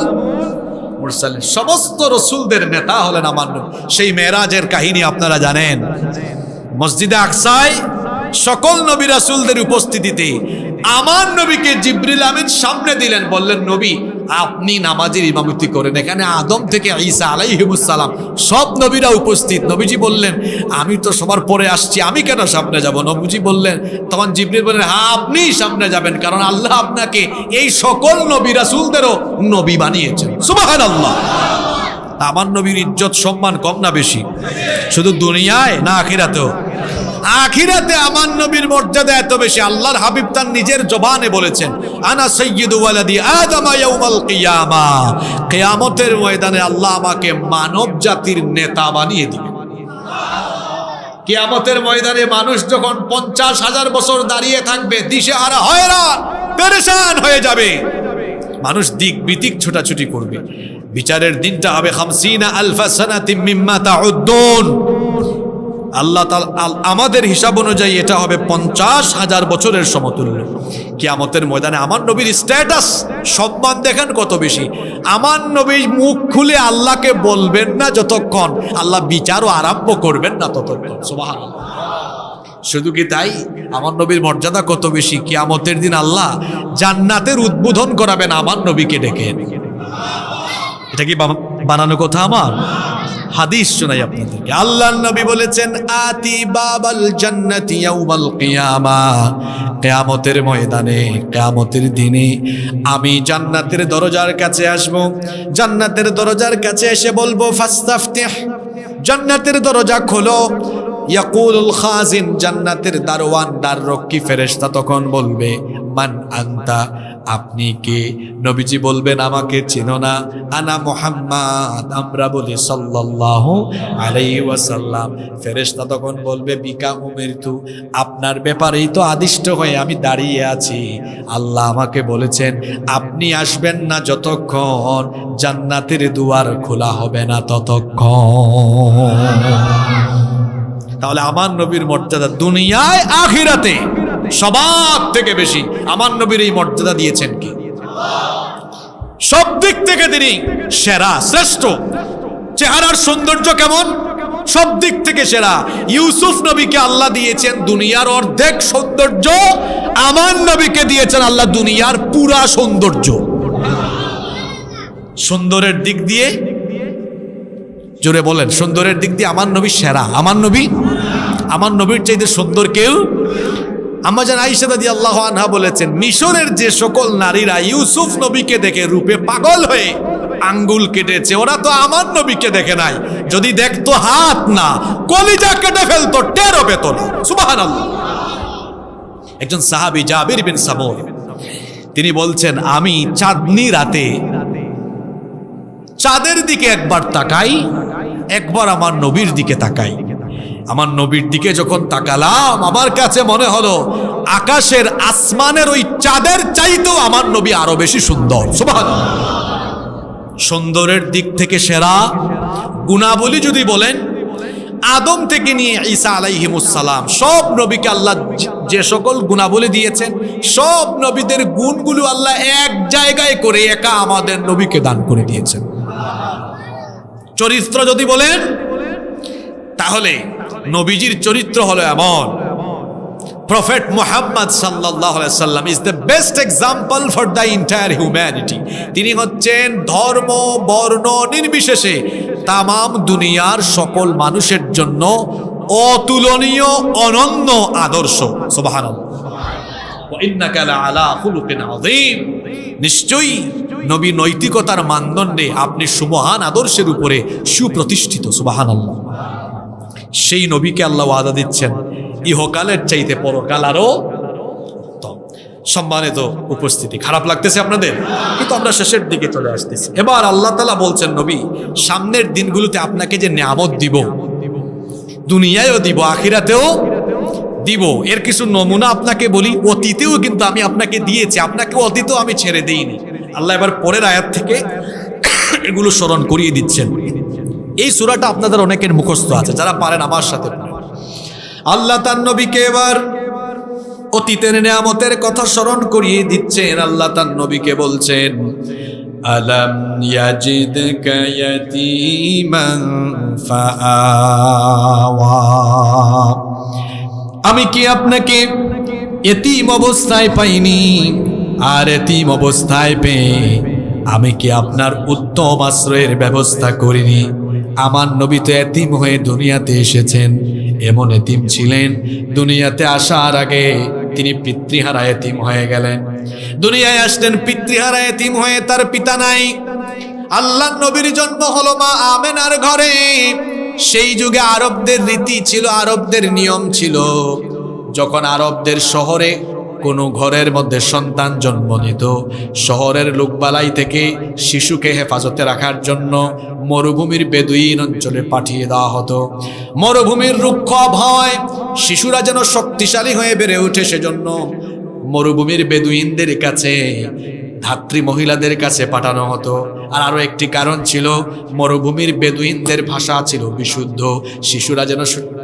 মুরসালিন, সমস্ত রাসূলদের নেতা হলেন আমার নবী। সেই মেরাজের কাহিনী আপনারা জানেন। মসজিদে আকসায় সকল নবী রাসূলদের উপস্থিতিতে আমার নবীকে জিবরিল আমিন সামনে দিলেন, বললেন, নবী আপনি নামাজের ইমামতি করেন। এখানে আদম থেকে ঈসা আলাইহিমুস সালাম সব নবীরা উপস্থিত। নবীজি বললেন আমি তো সবার পরে আসছি, আমি কেন সামনে যাব? নবীজি বললেন, তখন জিবরিল বললেন হ্যাঁ আপনিই সামনে যাবেন, কারণ আল্লাহ আপনাকে এই সকল নবী রাসূলদেরও নবী বানিয়েছেন। সুবহানাল্লাহ। আমার নবীর ইজ্জত সম্মান কম না বেশি? শুধু দুনিয়ায় না আখিরাতেও? আখিরাতে আমার নবীর মর্যাদা এত বেশি, আল্লাহর হাবিব তার নিজের জবানে বলেছেন আনা সাইয়্যিদু ওয়ালাদি আদম ইয়াউমাল কিয়ামা। কিয়ামতের ময়দানে আল্লাহ আমাকে মানব জাতির নেতা বানিয়ে দিবেন। কিয়ামতের ময়দানে মানুষ যখন 50,000 বছর দাঁড়িয়ে থাকবে, দিশেহারা হয়রান পেরেশান হয়ে যাবে, মানুষ দিক বিদিক ছোটাছুটি করবে। বিচারের দিনটা হবে 50,000 সানাতিম মিম্মা তাউদ্দুন। আল্লাহ তাআলা আমাদের হিসাব অনুযায়ী এটা হবে 50,000 বছরের সমতুল্য। কিয়ামতের ময়দানে আমার নবীর স্ট্যাটাস সম্মান দেখেন কত বেশি। আমার নবী মুখ খুলে আল্লাহকে বলবেন না যতক্ষণ আল্লাহ বিচারও আরম্ভ করবেন না ততক্ষণ। সুবহানাল্লাহ। শুধু কি তাই, আমার নবীর মর্যাদা কত বেশি, কিয়ামতের দিন আল্লাহ জান্নাতের উদ্বোধন করাবেন আমার নবীকে ডেকে। এটা কি বানানো কথা? আমার হাদিস শোনাই আপনাদেরকে। আল্লাহর নবী বলেছেন আতি বাবাল জান্নাতি ইয়াউমাল কিয়ামা। কিয়ামতের ময়দানে, কিয়ামতের দিনে আমি জান্নাতের দরজার কাছে আসব। জান্নাতের দরজার কাছে এসে বলবো ফাস্তাফতিহ, জান্নাতের দরজা খোলো। ইয়াকুলুল খাজিন, জান্নাতের দারওয়ান দ্বাররক্ষী ফেরেশতা তখন বলবে মান আনতা, আপনি কে? নবীজি বলবেন আমাকে চিনো না? আনা মুহাম্মদ, আমরা বলি সাল্লাল্লাহু আলাইহি ওয়াসাল্লাম। ফেরেশতা তখন বলবে বিকা উমিরতু, আপনার ব্যাপারেই তো আদিষ্ট হয়ে আমি দাঁড়িয়ে আছি। আল্লাহ আমাকে বলেছেন আপনি আসবেন না যতক্ষণ জান্নাতের দুয়ার খোলা হবে না ততক্ষণ। তাহলে আমার নবীর মর্যাদা দুনিয়ায় আখিরাতে সবার থেকে বেশি আমার নবীর এই মর্যাদা দিয়েছেন কি? সব দিক থেকে তিনি সেরা, শ্রেষ্ঠ। চেহারার সৌন্দর্য কেমন? সব দিক থেকে সেরা। ইউসুফ নবীকে আল্লাহ দিয়েছেন দুনিয়ার অর্ধেক সৌন্দর্য, আমার নবীকে দিয়েছেন আল্লাহ দুনিয়ার পুরা সৌন্দর্য। সুন্দরের দিক দিয়ে জোরে বলেন, সুন্দরের দিক দিয়ে আমার নবী সেরা। আমার নবীর চাইতে সুন্দর কেউ। আম্মা জান আয়েশা রাদিয়াল্লাহু আনহা বলেছেন মিশরের যে সকল নারীরা ইউসুফ নবীকে দেখে রূপে পাগল হয়ে আঙ্গুল কেটেছে, ওরা তো আমার নবীকে দেখে নাই। যদি দেখতো হাত না কলিজা কেটে ফেলতো, টেরও পেত না। সুবহানাল্লাহ। একজন সাহাবী জাবির বিন সামুর তিনি বলছেন আমি চাঁদনি রাতে চাঁদের দিকে একবার তাকাই, একবার আমার নবীর দিকে তাকাই। আমার নবীর দিকে যখন তাকালাম আমার কাছে মনে হলো আকাশের আসমানের ওই চাঁদের চাইতেও আমার নবী আরো বেশি সুন্দর। সুবহানাল্লাহ। সুন্দরের দিক থেকে সেরা। গুণাবলী যদি বলেন আদম থেকে নিয়ে ঈসা আলাইহিমুস সালাম সব নবীকে আল্লাহ যে সকল গুণাবলী দিয়েছেন, সব নবীদের গুণগুলো আল্লাহ এক জায়গায় করে একা আমাদের নবীকে দান করে দিয়েছেন। চরিত্র যদি বলেন তাহলে নবীজির চরিত্র হলো এমন, প্রফেট মুহাম্মদ সাল্লাল্লাহু আলাইহি সাল্লাম is the best example for the entire humanity. তিনি হচ্ছেন ধর্ম বর্ণ নির্বিশেষে তামাম দুনিয়ার সকল মানুষের জন্য অতুলনীয় অনন্য আদর্শ। সুবহানাল্লাহ। ওয়া ইন্নাকা লাআলা খুলুকিন আযীম। নিশ্চয়ই নবী নৈতিকতার মানদণ্ডে আপনি সুমহান আদর্শের উপরে সুপ্রতিষ্ঠিত। সুবহানাল্লাহ। সেই নবীকে আল্লাহ ওয়াদা দিচ্ছেন ইহকালের চাইতে পরকাল আরো উত্তম। সম্মানিত উপস্থিতি, খারাপ লাগতেছে আপনাদের? কিন্তু আমরা শেষের দিকে চলে আসতেছি। এবার আল্লাহ তাআলা বলছেন নবী সামনের দিনগুলোতে আপনাকে যে নিয়ামত দিব, দুনিয়ায়ও দিব আখিরাতেও দিব। এর কিছু নমুনা আপনাকে বলি। অতীতেও কিন্তু আমি আপনাকে দিয়েছি, আপনাকে অতীতেও আমি ছেড়ে দিইনি। আল্লাহ এবার পরের আয়াত থেকে এগুলো স্মরণ করিয়ে দিচ্ছেন। এই সূরাটা আপনাদের অনেকের মুখস্থ আছে, যারা পারেন আমার সাথে। আল্লাহ তার নবীকে এবার অতীতের নিয়ামতের কথা স্মরণ করিয়ে দিচ্ছেন। আল্লাহ তার নবীকে বলছেন আলাম ইয়াজিদকা ইয়াতীমান ফাআওয়া, আমি কি আপনাকে এতিম অবস্থায় পাইনি? আর এতিম অবস্থায় পেয়ে আমি কি আপনার উত্তম আশ্রয়ের ব্যবস্থা করিনি? আমার নবী তো এতিম হয়ে দুনিয়াতে এসেছেন। এমন এতিম ছিলেন, দুনিয়াতে আসার আগে তিনি পিতৃহারা এতিম হয়ে গেলেন। দুনিয়ায় আসলেন পিতৃহারা এতিম হয়ে, তার পিতা নাই। আল্লাহ নবীর জন্ম হলো মা আমেনার ঘরে। সেই যুগে আরবদের রীতি ছিল, আরবদের নিয়ম ছিল, যখন আরবদের শহরে কোনো ঘরের মধ্যে সন্তান জন্ম নিত, শহরের লোকবালাই থেকে শিশুকে হেফাজতে রাখার জন্য মরুভূমির বেদুইন অঞ্চলে পাঠিয়ে দেওয়া হতো। মরুভূমির রুক্ষ আবহাওয়ায় শিশুরা যেন শক্তিশালী হয়ে বেড়ে ওঠে, সেজন্য মরুভূমির বেদুইনদের কাছে, ধাত্রী মহিলাদের কাছে পাঠানো হতো। আর আরো একটি কারণ ছিল, মরুভূমির বেদুইনদের ভাষা ছিল বিশুদ্ধ, শিশুরা যেন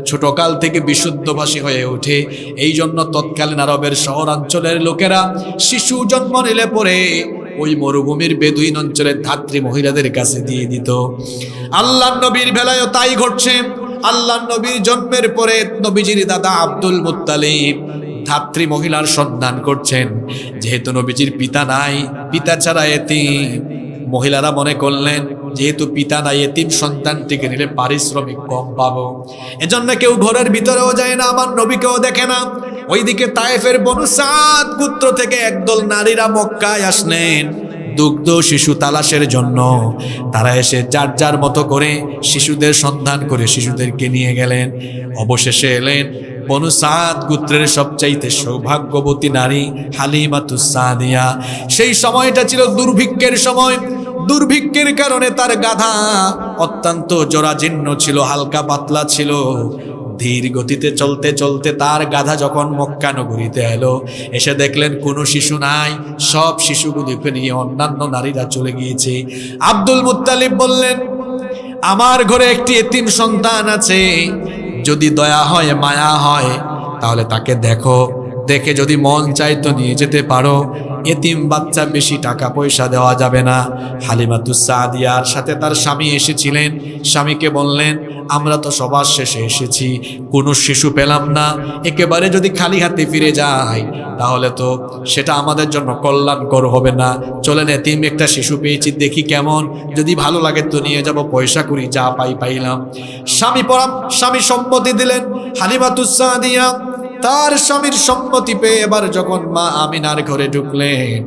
ছোটকাল থেকে বিশুদ্ধভাষী হয়ে ওঠে। এই জন্য তৎকালীন আরবের শহরাঞ্চলের লোকেরা শিশু জন্ম নিলে পরে ওই মরুভূমির বেদুইন অঞ্চলের ধাত্রী মহিলাদের কাছে দিয়ে দিত। আল্লাহ নবীর বেলায়ও তাই ঘটছে। আল্লাহ নবীর জন্মের পরে নবীজির দাদা আব্দুল মুত্তালিব ধাত্রী মহিলার সন্ধান করছেন। যেহেতু নবীজির পিতা নাই, পিতা ছাড়া এতিম, মহিলারা মনে করলেন যেহেতু পিতা নাই, এতিম সন্তানটিকে নিলে পারিশ্রমিক কম পাবো। এজন্য কেউ ঘরের ভিতরেও যায় না, আমার নবীকেও দেখে না। ওইদিকে তায়েফের বনু সাদ গোত্র থেকে একদল নারীরা মক্কায় আসলেন দুগ্ধ শিশু তালাশের জন্য। তারা এসে যার যার মতো করে শিশুদের সন্ধান করে শিশুদেরকে নিয়ে গেলেন। অবশেষে এলেন বনু সাদ গোত্রের সবচাইতে সৌভাগ্যবতী নারী হালিমাতুস সাদিয়া। সেই সময়টা ছিল দুর্ভিক্ষের সময়। দুর্ভিক্ষের কারণে তার গাধা অত্যন্ত জরাজীর্ণ ছিল, হালকা পাতলা ছিল। ধীর গতিতে চলতে চলতে তার গাধা যখন মক্কা নগরীতে এলো, এসে দেখলেন কোনো শিশু নাই, সব শিশুগুলিকে নিয়ে অন্যান্য নারীরা চলে গিয়েছে। আব্দুল মুত্তালিব বললেন, আমার ঘরে একটি এতিম সন্তান আছে, যদি দয়া হয়, মায়া হয়, তাহলে তাকে দেখো, দেখে যদি মন চাই তো নিয়ে যেতে পারো। এতিম বাচ্চা, বেশি টাকা পয়সা দেওয়া যাবে না। হালিমাতুস সাদিয়ার সাথে তার স্বামী এসেছিলেন। স্বামীকে বললেন, আমরা তো সবার শেষে এসেছি, কোনো শিশু পেলাম না, একেবারে যদি খালি হাতে ফিরে যাই তাহলে তো সেটা আমাদের জন্য কল্যাণকর হবে না। চলেন, এতিম একটা শিশু পেয়েছি, দেখি কেমন, যদি ভালো লাগে তো নিয়ে যাব, পয়সা করি যা পাইলাম। স্বামী সম্মতি দিলেন। হালিমাতুস সাদিয়া তার স্বামীর সম্মতি পেয়ে এবার যখন মা আমিনার ঘরে ঢুকলেন,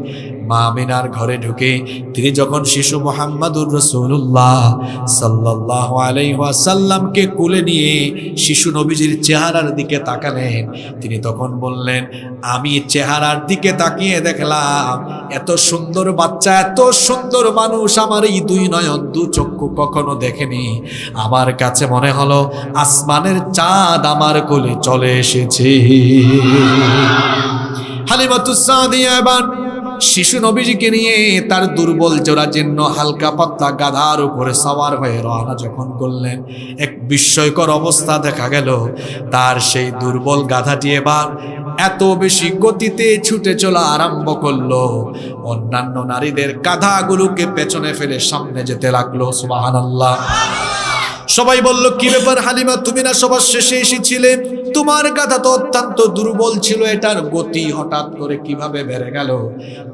মা আমিনার ঘরে ঢুকে তিনি যখন শিশু মুহাম্মাদুর রাসূলুল্লাহ সাল্লাল্লাহু আলাইহি ওয়াসাল্লামকে কোলে নিয়ে শিশু নবীজির চেহারার দিকে তাকালেন, তিনি তখন বললেন, আমি চেহারার দিকে তাকিয়ে দেখলাম এত সুন্দর বাচ্চা, এত সুন্দর মানুষ আমার এই দুই নয়ন, দু চক্ষু কখনো দেখেনি। আমার কাছে মনে হলো আসমানের চাঁদ আমার কোলে চলে এসেছে। হালিমাতুস সাদিয়া এবার শিশু নবীজিকে নিয়ে তার দুর্বল জরাজীর্ণ হালকা পাতলা গাধার উপরে সওয়ার হয়ে রওনা যখন করলেন, এক বিস্ময়কর অবস্থা দেখা গেল। তার সেই দুর্বল গাধাটি এবার এত বেশি গতিতে ছুটে চলা আরম্ভ করলো, অন্যান্য নারীদের গাধাগুলোকে পেছনে ফেলে সামনে যেতে লাগলো। সুবহানাল্লাহ। সবাই বলল, কি ব্যাপার হালিমা, তুমি না সবার শেষে এসেছিলে? তোমার গাধা তো অত্যন্ত দুর্বল ছিল, এটার গতি হঠাৎ করে কিভাবে বেড়ে গেল?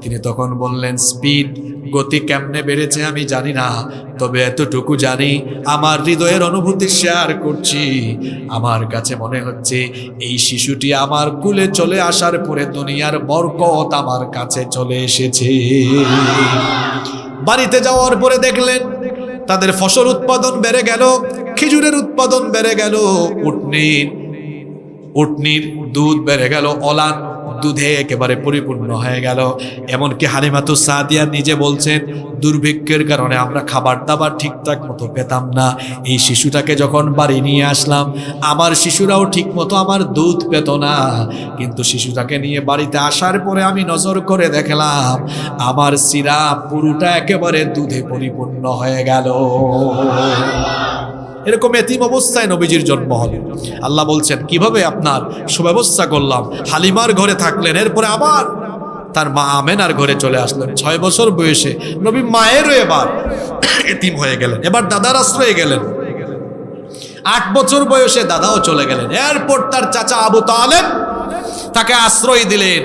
তিনি তখন বললেন, স্পিড, গতি কেমনে বেড়েছে আমি জানি না, তবে এতটুকু জানি আমার হৃদয়ের অনুভূতি শেয়ার করছি। আমার কাছে মনে হচ্ছে এই শিশুটি আমার কুলে চলে আসার পরে দুনিয়ার বরকত আমার কাছে চলে এসেছে। বাড়িতে যাওয়ার পরে দেখলেন তাদের ফসল উৎপাদন বেড়ে গেল, খেজুরের উৎপাদন বেড়ে গেল, উটনির দুধ বেড়ে গেল, অলান দুধে একেবারে পরিপূর্ণ হয়ে গেল। এমনকি হালিমাতুস সাদিয়া নিজে বলছেন, দুর্ভিক্ষের কারণে আমরা খাবার দাবার ঠিকঠাক মতো পেতাম না। এই শিশুটাকে যখন বাড়ি নিয়ে আসলাম, আমার শিশুরাও ঠিক মতো আমার দুধ পেত না, কিন্তু শিশুটাকে নিয়ে বাড়িতে আসার পরে আমি নজর করে দেখলাম আমার সিরাপ পুরোটা একেবারে দুধে পরিপূর্ণ হয়ে গেল। এরকম এতিম অবস্থায় নবীজির জন্ম হলো। আল্লাহ বলছেন, কিভাবে আপনার সুব্যবস্থা করলাম। হালিমার ঘরে থাকলেন, এরপরে আবার তার মা আমেনার ঘরে চলে আসলেন। 6 বছর বয়সে নবী মায়েরও এবার এতিম হয়ে গেলেন, এবার দাদার আশ্রয়ে গেলেন। 8 বছর বয়সে দাদাও চলে গেলেন। এরপর তার চাচা আবু তালেব তাকে আশ্রয় দিলেন।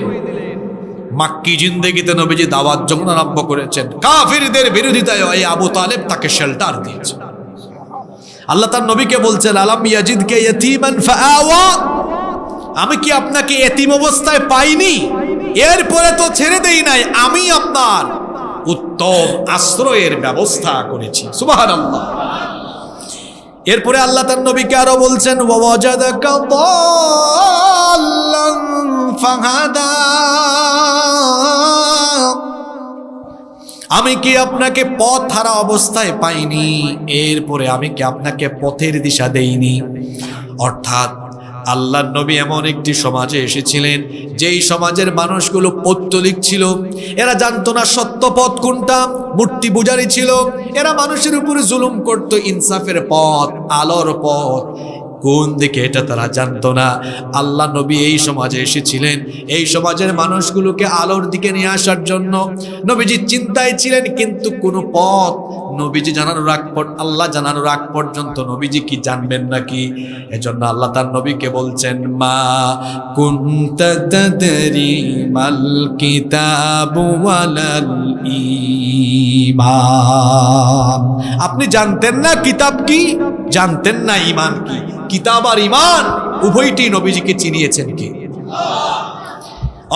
মাক্কি জিন্দেগিতে নবীজি দাওয়াত যখন আরম্ভ করেছেন, কাফিরদের বিরোধিতায় এই আবু তালেব তাকে শেল্টার দিয়েছে। আল্লাহ তার নবীকে বলছেন, আলাম ইয়াজিদকা ইয়াতীমান ফাআওয়া, আমি কি আপনাকে এতিম অবস্থায় পাইনি? এরপরে তো ছেড়ে দেই নাই, আমি আপনার উত্তম আশ্রয়ের ব্যবস্থা করেছি। সুবহানাল্লাহ। এরপরে আল্লাহ তার নবীকে আরো বলছেন, ওয়াজাদাকা দাল্লান ফাহাদা, আমি কি আপনাকে পথ হারা অবস্থায় পাইনি? এরপরে আমি কি আপনাকে পথের দিশা দেইনি? অর্থাৎ আল্লাহর নবী এমন একটি সমাজে এসেছিলেন যেই সমাজের মানুষগুলো পৌত্তলিক ছিল, এরা জানতো না সত্য পথ কোনটা, মূর্তি পূজারী ছিল, এরা মানুষের উপরে জুলুম করত, ইনসাফের পথ, আলোর পথ কোন দিকে এটা তারা জানতো না। আল্লাহ নবী এই সমাজে এসেছিলেন এই সমাজের মানুষগুলোকে আলোর দিকে নিয়ে আসার জন্য। নবীজি চিন্তায় ছিলেন, কিন্তু কোনো পথ নবীজি জানানোর আগ আল্লাহ জানানোর আগ পর্যন্ত নবীজি কি জানবেন নাকি? এজন্য আল্লাহ তার নবীকে বলছেন, মা কুনতা তাদরি মাল কিতাবু ওয়ালাল ঈমান, আপনি জানতেন না কিতাব কি, জানতেন না ঈমান কি। কিতাব আর ঈমান উভয়টি নবীজিকে চিনিয়েছেন কি?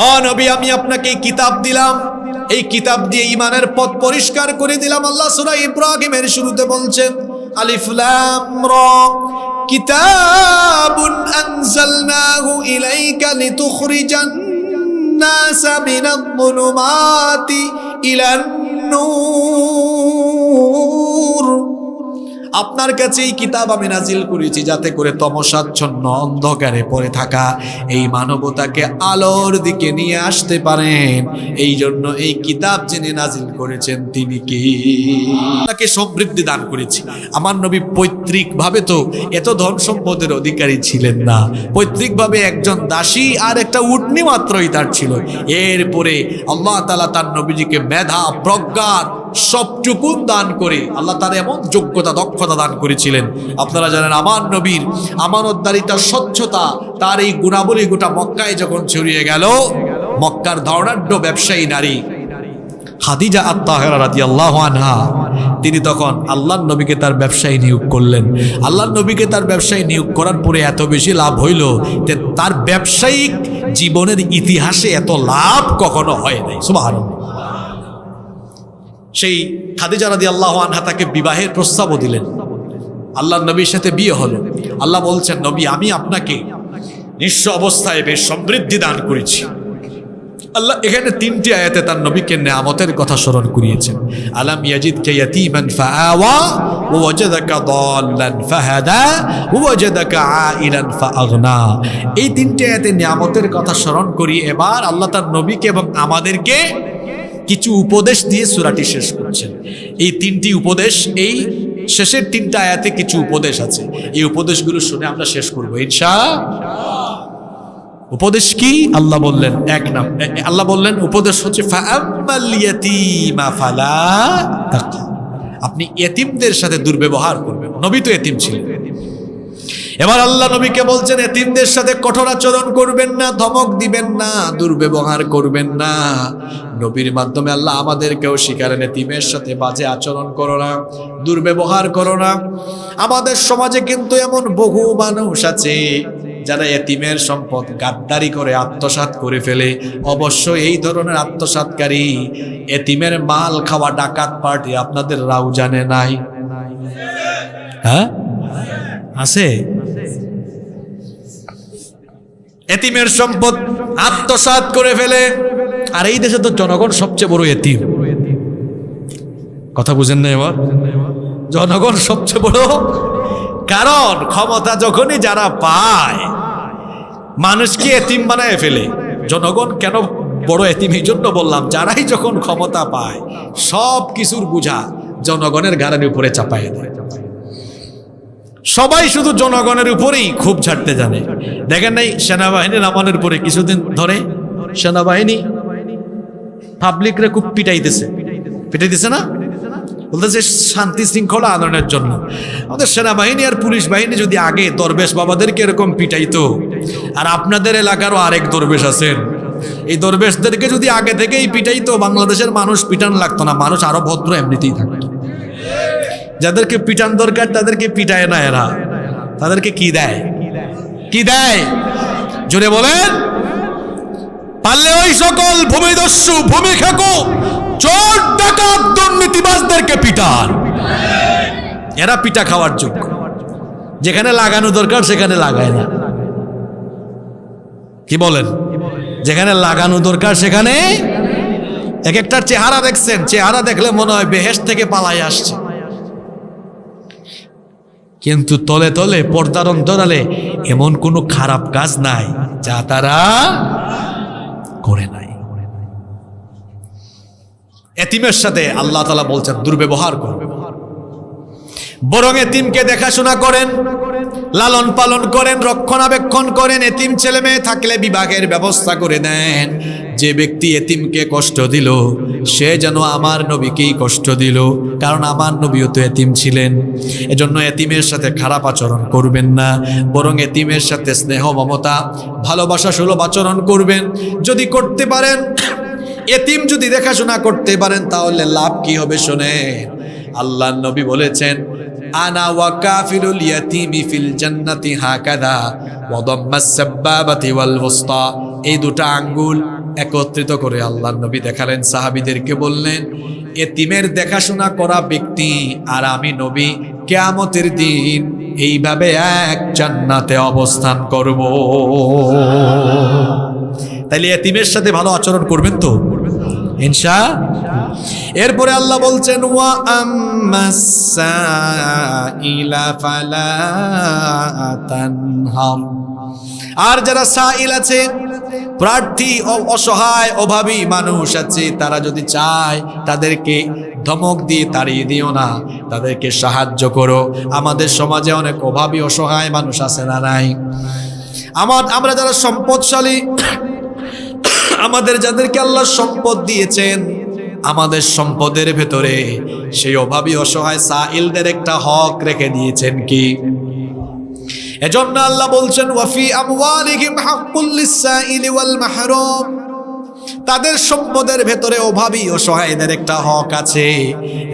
ও নবী, আমি আপনাকে এই কিতাব দিলাম, এই কিতাব দিয়ে ঈমানের পথ পরিষ্কার করে দিলাম। আল্লাহ সূরা ইব্রাহিমের শুরুতে বলছেন, আলিফ লাম রা, কিতাবুন আনজালনাহু ইলাইকা লিতুখরিজান নাসা মিনাল যুলুমাতি ইলান নূর, আপনার কাছে এই কিতাব আমি নাজিল করেছি যাতে করে তমসাচ্ছন্ন অন্ধকারে পড়ে থাকা এই মানবতাকে আলোর দিকে নিয়ে আসতে পারেন। এই জন্য এই কিতাব যিনি নাজিল করেছেন তিনি কি? তাকে সমৃদ্ধি দান করেছি। আমার নবী পৈতৃক ভাবে তো এত ধন সম্পদের অধিকারী ছিলেন না, পৈতৃক ভাবে একজন দাসী আর একটা উটনি মাত্রই তার ছিল। এরপরে আল্লাহ তাআলা তার নবীজিকে মেধা প্রজ্ঞার সবটুকু দান করে আল্লাহ তার এমন যোগ্যতা দক্ষতা দান করেছিলেন। আপনারা জানেন আমার নবীর আমানতদারিতা, স্বচ্ছতা, তার এই গুণাবলী গোটা মক্কায় যখন ছড়িয়ে গেল, মক্কার ধনাঢ্য ব্যবসায়ী নারী খাদিজা আত-তাহেরা রাদিয়াল্লাহু আনহা তিনি তখন আল্লাহর নবীকে তার ব্যবসায়ী নিয়োগ করলেন। আল্লাহর নবীকে তার ব্যবসায়ী নিয়োগ করার পরে এত বেশি লাভ হইল যে তার ব্যবসায়িক জীবনের ইতিহাসে এত লাভ কখনো হয় নাই। সুবহানাল্লাহ। সেই খাদিজা রাদিয়াল্লাহু আনহা তাকে বিবাহের প্রস্তাবও দিলেন। আল্লাহর নবীর সাথে বিয়ে হলো। আল্লাহ বলছেন, নবী আমি আপনাকে নিঃস্ব অবস্থায় বেশ সমৃদ্ধি দান করেছি। আল্লাহ এখানে তিনটি আয়াতে তার নবীকে নেয়ামতের কথা স্মরণ করিয়েছেন। আলাম ইয়াজিদকা ইয়াতীমান ফাআওয়া ওয়া ওয়াজাদাকা দাল্লান ফাহাদা ওয়া ওয়াজাদাকা আইলান ফাআগনা। এই তিনটি আয়াতে নেয়ামতের কথা স্মরণ করি। এবার আল্লাহ তার নবীকে এবং আমাদেরকে কিছু উপদেশ দিয়ে সূরাটি শেষ করছেন। এই তিনটি উপদেশ, এই শেষের তিনটা আয়াতে কিছু উপদেশ আছে, এই উপদেশগুলো শুনে আমরা শেষ করবো ইনশাআল্লাহ। উপদেশ কি? আল্লাহ বললেন আল্লাহ বললেন উপদেশ হচ্ছে ফাআম্মাল ইয়াতীমা ফালা তাকহার, আপনি এতিমদের সাথে দুর্ব্যবহার করবেন। নবী তো এতিম ছিলেন। এবার আল্লাহ নবীকে বলছেন এতিমদের সাথে কঠোর আচরণ করবেন না, ধমক দিবেন না, দুর্ব্যবহার করবেন না। নবীর মাধ্যমে আল্লাহ আমাদেরকেও শিখালেন এতিমের সাথে বাজে আচরণ করো না, দুর্ব্যবহার করো না। আমাদের সমাজে কিন্তু এমন বহু মানুষ আছে যারা এতিমের সম্পদ গাদ্দারি করে আত্মসাৎ করে ফেলে। অবশ্যই এই ধরনের আত্মসাৎকারী এতিমের মাল খাওয়া ডাকাত পার্টি আপনাদের রাউজানে নাই? হ্যাঁ আছে। এতিমের সম্পদ আত্মসাৎ করে ফেলে। আর এই দেশে তো জনগণ সবচেয়ে বড় এতিম। কথা বুঝেন না? এবার জনগণ সবচেয়ে বড়, কারণ ক্ষমতা যখনই যারা পায় মানুষকে এতিম বানায় ফেলে। জনগণ কেন বড় এতিম এই জন্য বললাম, যারাই যখন ক্ষমতা পায় সব কিছুর বোঝা জনগণের ঘাড়ের উপরে চাপায় দেয়। সবাই শুধু জনগণের উপরেই খুব ঝাড়তে জানে। দেখেন নাই সেনাবাহিনী নামানোর পরে কিছুদিন ধরে সেনাবাহিনী পাবলিকরে খুব পিটাইতেছে না? বলতেছে শান্তি শৃঙ্খলা আনয়নের জন্য। আমাদের সেনাবাহিনী আর পুলিশ বাহিনী যদি আগে দরবেশ বাবাদেরকে এরকম পিটাইতো, আর আপনাদের এলাকারও আরেক দরবেশ আছেন এই দরবেশদেরকে যদি আগে থেকেই পিটাইতো বাংলাদেশের মানুষ পিটান লাগতো না, মানুষ আরো ভদ্র এমনিতেই থাকতো। যাদেরকে পিটান দরকার তাদেরকে পিটায় না এরা, তাদেরকে কি দেয়? কি দেয়? জোরে বলেন। পারলে ওই সকল ভূমিদস্যু, ভূমিখাকু, চোর, ডাকাত, দুর্নীতিবাজদেরকে পিটান। এরা পিটা খাওয়ার যোগ্য। যেখানে লাগানো দরকার সেখানে লাগায় না। কি বলেন? যেখানে লাগানো দরকার সেখানে। এক একটার চেহারা দেখছেন, চেহারা দেখলে মনে হয় বেহেশত থেকে পালাই আসছে, কিন্তু তলে তলে পর্দার অন্তরালে এমন কোনো খারাপ কাজ নাই যা তারা করে নাই। এতিমের সাথে আল্লাহ তাআলা বলছেন দুর্ব্যবহার করবে, বরং এতিমকে দেখাশোনা করেন, লালন পালন করেন, রক্ষণাবেক্ষণ করেন। এতিম ছেলে মেয়ে থাকলে বিভাগের ব্যবস্থা করে দেন। যে ব্যক্তি এতিমকে কষ্ট দিল সে যেন আমার নবীকেই কষ্ট দিল, কারণ আমার নবীও তো এতিম ছিলেন। এজন্য এতিমের সাথে খারাপ আচরণ করবেন না, বরং এতিমের সাথে স্নেহ, মমতা, ভালোবাসা সুলভ আচরণ করবেন। যদি করতে পারেন, এতিম যদি দেখাশোনা করতে পারেন, তাহলে লাভ কি হবে শোনেন। আল্লাহর নবী বলেছেন, আনা ওয়া কাফিলুল ইয়াতীমি ফিল জান্নাতি হাকাদা ওয়া দাম্মাস সাব্বাবাতি ওয়াল ওয়াসতা। এই দুটো আঙ্গুল একত্রিত করে আল্লাহর নবী দেখালেন, সাহাবীদেরকে বললেন, এতিমের দেখাশোনা করা ব্যক্তি আর আমি নবী কিয়ামতের দিন এইভাবে এক জান্নাতে অবস্থান করব। তাইলে এতিমের সাথে ভালো আচরণ করবেন তো ইনশাআল্লাহ। এরপরে আল্লাহ বলছেন, ওয়া আম্মাসাইলা ফালা তানহার। আর যারা সাইল আছে, প্রার্থী, অসহায়, অভাবী মানুষ আছে, তারা যদি চায় তাদেরকে ধমক দিয়ে তাড়িয়ে দিও না, তাদেরকে সাহায্য করো। আমাদের সমাজে অনেক অভাবী, অসহায় মানুষ আছে না নাই? আমরা যারা সম্পদশালী, আমাদের যাদেরকে আল্লাহ সম্পদ দিয়েছেন, আমাদের সম্পদের ভেতরে সেই অভাবী, অসহায় সাইলদের একটা হক রেখে দিয়েছেন কি? এজন্য আল্লাহ বলছেন, ওয়াফি আমওয়ালিহিম হাক্কুল লিস-সাইলি ওয়াল মাহরুম। তাদের সম্পদের ভেতরে অভাবী, অসহায়দের একটা হক আছে।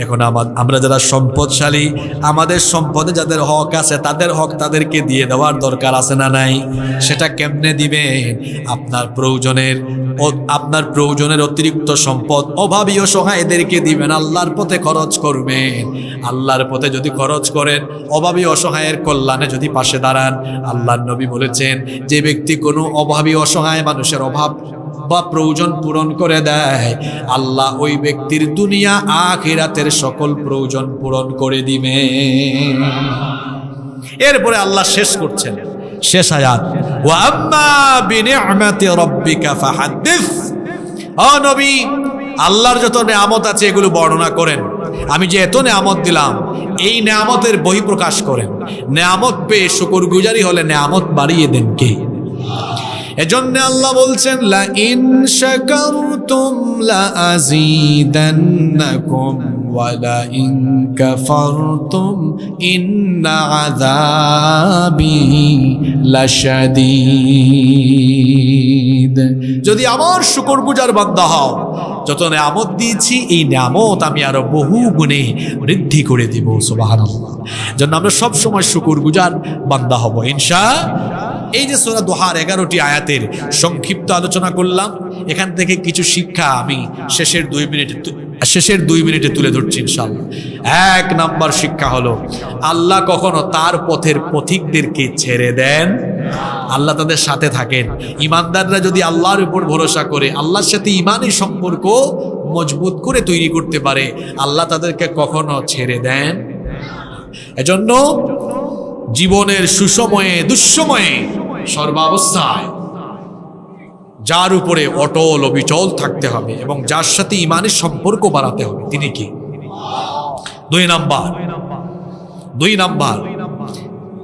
এখন আমরা যারা সম্পদশালী, আমাদের সম্পদে যাদের হক আছে, তাদের হক তাদেরকে দিয়ে দেওয়ার দরকার আছে না নাই? সেটা কেমনে দিবেন? আপনার প্রয়োজনের অতিরিক্ত সম্পদ অভাবী, অসহায়দেরকে দিবেন, আল্লাহর পথে খরচ করবেন। আল্লাহর পথে যদি খরচ করেন, অভাবী অসহায়ের কল্যাণে যদি পাশে দাঁড়ান, আল্লাহর নবী বলেছেন, যে ব্যক্তি কোনো অভাবী অসহায় মানুষের অভাব বা প্রয়োজন পূরণ করে দেয়, আল্লাহ ওই ব্যক্তির দুনিয়া আখিরাতের সকল প্রয়োজন পূরণ করে দিবে। এরপরে আল্লাহ শেষ করছেন, শেষ আয়াত, ওয়া আম্মা বিনি'মাতি রাব্বিকা ফাহাদ্দিস। ও নবী, আল্লাহর যত নেয়ামত আছে এগুলো বর্ণনা করেন। আমি যে এত নেয়ামত দিলাম, এই নেয়ামতের বহিঃপ্রকাশ করেন। নেয়ামত পেয়ে শুকরগুজারি হলে নেয়ামত বাড়িয়ে দেন কে? এজন্য আল্লাহ বলছেন, লা ইন শাকারতুম লা আযীদান্নাকুম ওয়া লা ইন কাফারতুম ইন্না আযাবি লাশাদীদ। যদি আমার শুকরগুজার বান্দা হও, যত নেয়ামত দিয়েছি এই নেয়ামত আমি আরো বহু গুণে বৃদ্ধি করে দিব। সুবহানাল্লাহ। জন্য আমরা সব সময় শুকরগুজার বান্দা হব ইনশাআল্লাহ। এই যে সূরা দুহার 11টি আয়াতের সংক্ষিপ্ত আলোচনা করলাম, এখান থেকে কিছু শিক্ষা আমি শেষের 2 মিনিটে তুলে ধরছি ইনশাআল্লাহ। 1 নাম্বার শিক্ষা হলো, আল্লাহ কখনো তার পথের পথিকদেরকে ছেড়ে দেন, আল্লাহ তাদের সাথে থাকেন। ইমানদাররা যদি আল্লাহর উপর ভরসা করে, আল্লাহর সাথে ইমানের সম্পর্ক মজবুত করে তৈরি করতে পারে, আল্লাহ তাদেরকে কখনো ছেড়ে দেন। এজন্য জীবনের সুসময়ে, দুঃসময়ে, সর্বাবস্থায় যার উপরে অটল অবিচল থাকতে হবে এবং যার সাথে ইমানের সম্পর্ক বাড়াতে হবে, তিনি কি? 2 নাম্বার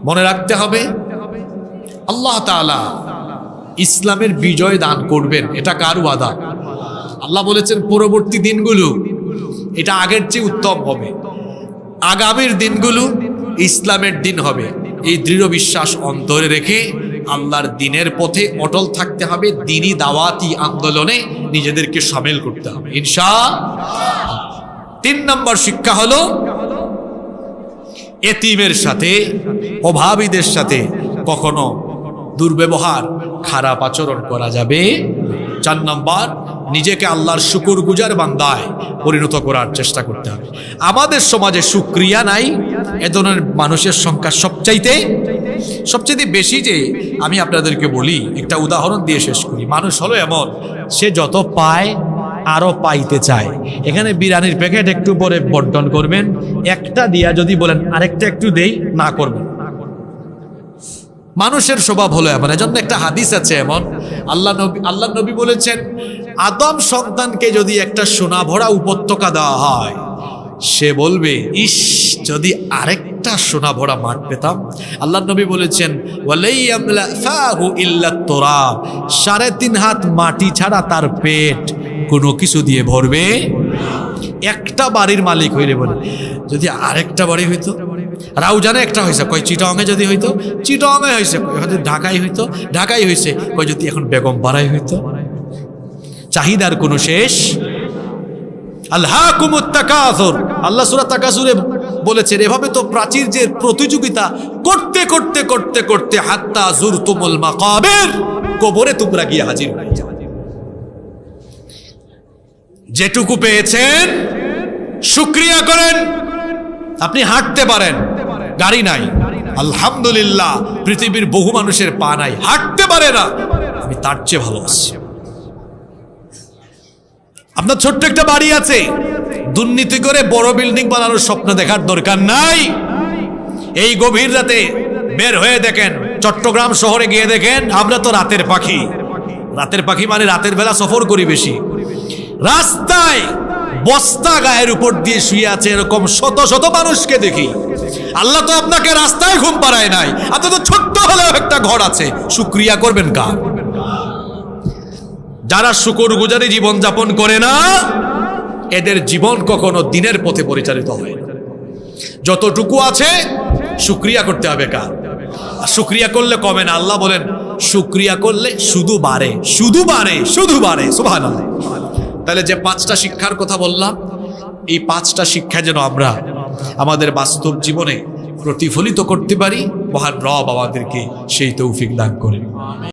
মনে রাখতে হবে, আল্লাহ তাআলা ইসলামের বিজয় দান করবেন। এটা কার ওয়াদা? আল্লাহ বলেছেন পরবর্তী দিনগুলো এটা আগের চেয়ে উত্তম হবে, আগামীর দিনগুলো ইসলামের দিন হবে। এই দৃঢ় বিশ্বাস অন্তরে রেখে আল্লাহর দ্বীনের পথে অটল থাকতে হবে, দ্বীনি দাওয়াতি আন্দোলনে নিজেদেরকে শামিল করতে হবে ইনশাআল্লাহ। 3 নম্বর শিক্ষা হলো এতিমের সাথে, অভাবীদের সাথে কখনো দুর্ব্যবহার, খারাপ আচরণ করা যাবে। 4 নম্বর, নিজেকে আল্লাহর শুকরগুজার বান্দায় পরিণত করার চেষ্টা করতে হবে। আমাদের সমাজে শুকরিয়া নাই, এ ধরনের মানুষের সংখ্যা সবচেয়ে বেশি। যে আমি আপনাদেরকে বলি, একটা উদাহরণ দিয়ে শেষ করি। মানুষ হলো এমন, সে যত পায় আরো পাইতে চায়। এখানে বিরিয়ানির প্যাকেট একটু পরে বন্টন করবেন, একটা দিয়া যদি বলেন আরেকটা একটু দেই, না করবেন। মানুষের স্বভাব হলো এমন। এজন্য একটা হাদিস আছে এমন, আল্লাহ নবী বলেছেন, আদম সন্তানকে যদি একটা সোনা ভরা উপত্যকা দেওয়া হয়, সে বলবে, ইস, যদি আরেকটা সোনা ভরা মাঠ পেতাম। আল্লাহ নবী বলেছেন, ওয়ালাইয়ামলা ফাহু ইল্লা তুরাব, 3.5 হাত মাটি ছাড়া তার পেট কোনো কিছু দিয়ে ভরবে। একটা বাড়ির মালিক হইলে বলে, যদি আরেকটা বাড়ি হইতো, রাউজানে একটা হয়েছে, কয় চিটাংয়ে যদি হইতো, চিটাংয়ে হয়েছে, হয়তো ঢাকায় হইতো, ঢাকায় হয়েছে, কয় যদি এখন বেগম পাড়ায় হইতো। চাহিদার কোনো শেষ। আলহাকুমুত তাকাসুর, আল্লাহ সূরা তাকাসুরে বলেছেন, এভাবে তো প্রাচীরের প্রতিযোগিতা করতে করতে করতে করতে হাত্তা যুরতুমুল মাকাবির, কবরে তোমরা গিয়ে হাজির হয়ে যাও। যেটুকু পেয়েছেন শুকরিয়া করেন। আপনি হাঁটতে পারেন, গাড়ি নাই, আলহামদুলিল্লাহ। পৃথিবীর বহু মানুষের পা নাই, হাঁটতে পারে না, আমি তার চেয়ে ভালো আছি। আপনার ছোট্ট একটা বাড়ি আছে, দুর্নীতি করে বড় বিল্ডিং বানানোর স্বপ্ন দেখার দরকার নাই। এই গভীর রাতে বের হয়ে দেখেন, চট্টগ্রাম শহরে গিয়ে দেখেন, আমরা তো রাতের পাখি। রাতের পাখি মানে রাতের বেলা সফর করি বেশি। রাস্তায় বস্তা গায়ের উপর দিয়ে শুয়ে আছে এরকম শত শত মানুষকে দেখি। আল্লাহ তো আপনাকে রাস্তায় ঘুম পাড়ায় নাই, আপনার তো ছোট্ট হলেও একটা ঘর আছে। শুকরিয়া করবেন কার? যারা শুকরগুজারি জীবন যাপন করে না, এদের জীবন কখনো দ্বীনের পথে পরিচালিত হয় না। যতটুকু আছে শুকরিয়া করতে হবে কার? আর শুকরিয়া করলে কমে না। আল্লাহ বলেন, শুকরিয়া করলে শুধু বাড়ে, শুধু বাড়ে, শুধু বাড়ে। সুবহানাল্লাহ। তাহলে যে 5টা শিক্ষার কথা বললাম, এই 5টা শিক্ষা যেন আমরা আমাদের বাস্তব জীবনে প্রতিফলিত করতে পারি, মহান রব আমাদেরকে সেই তৌফিক দান করেন।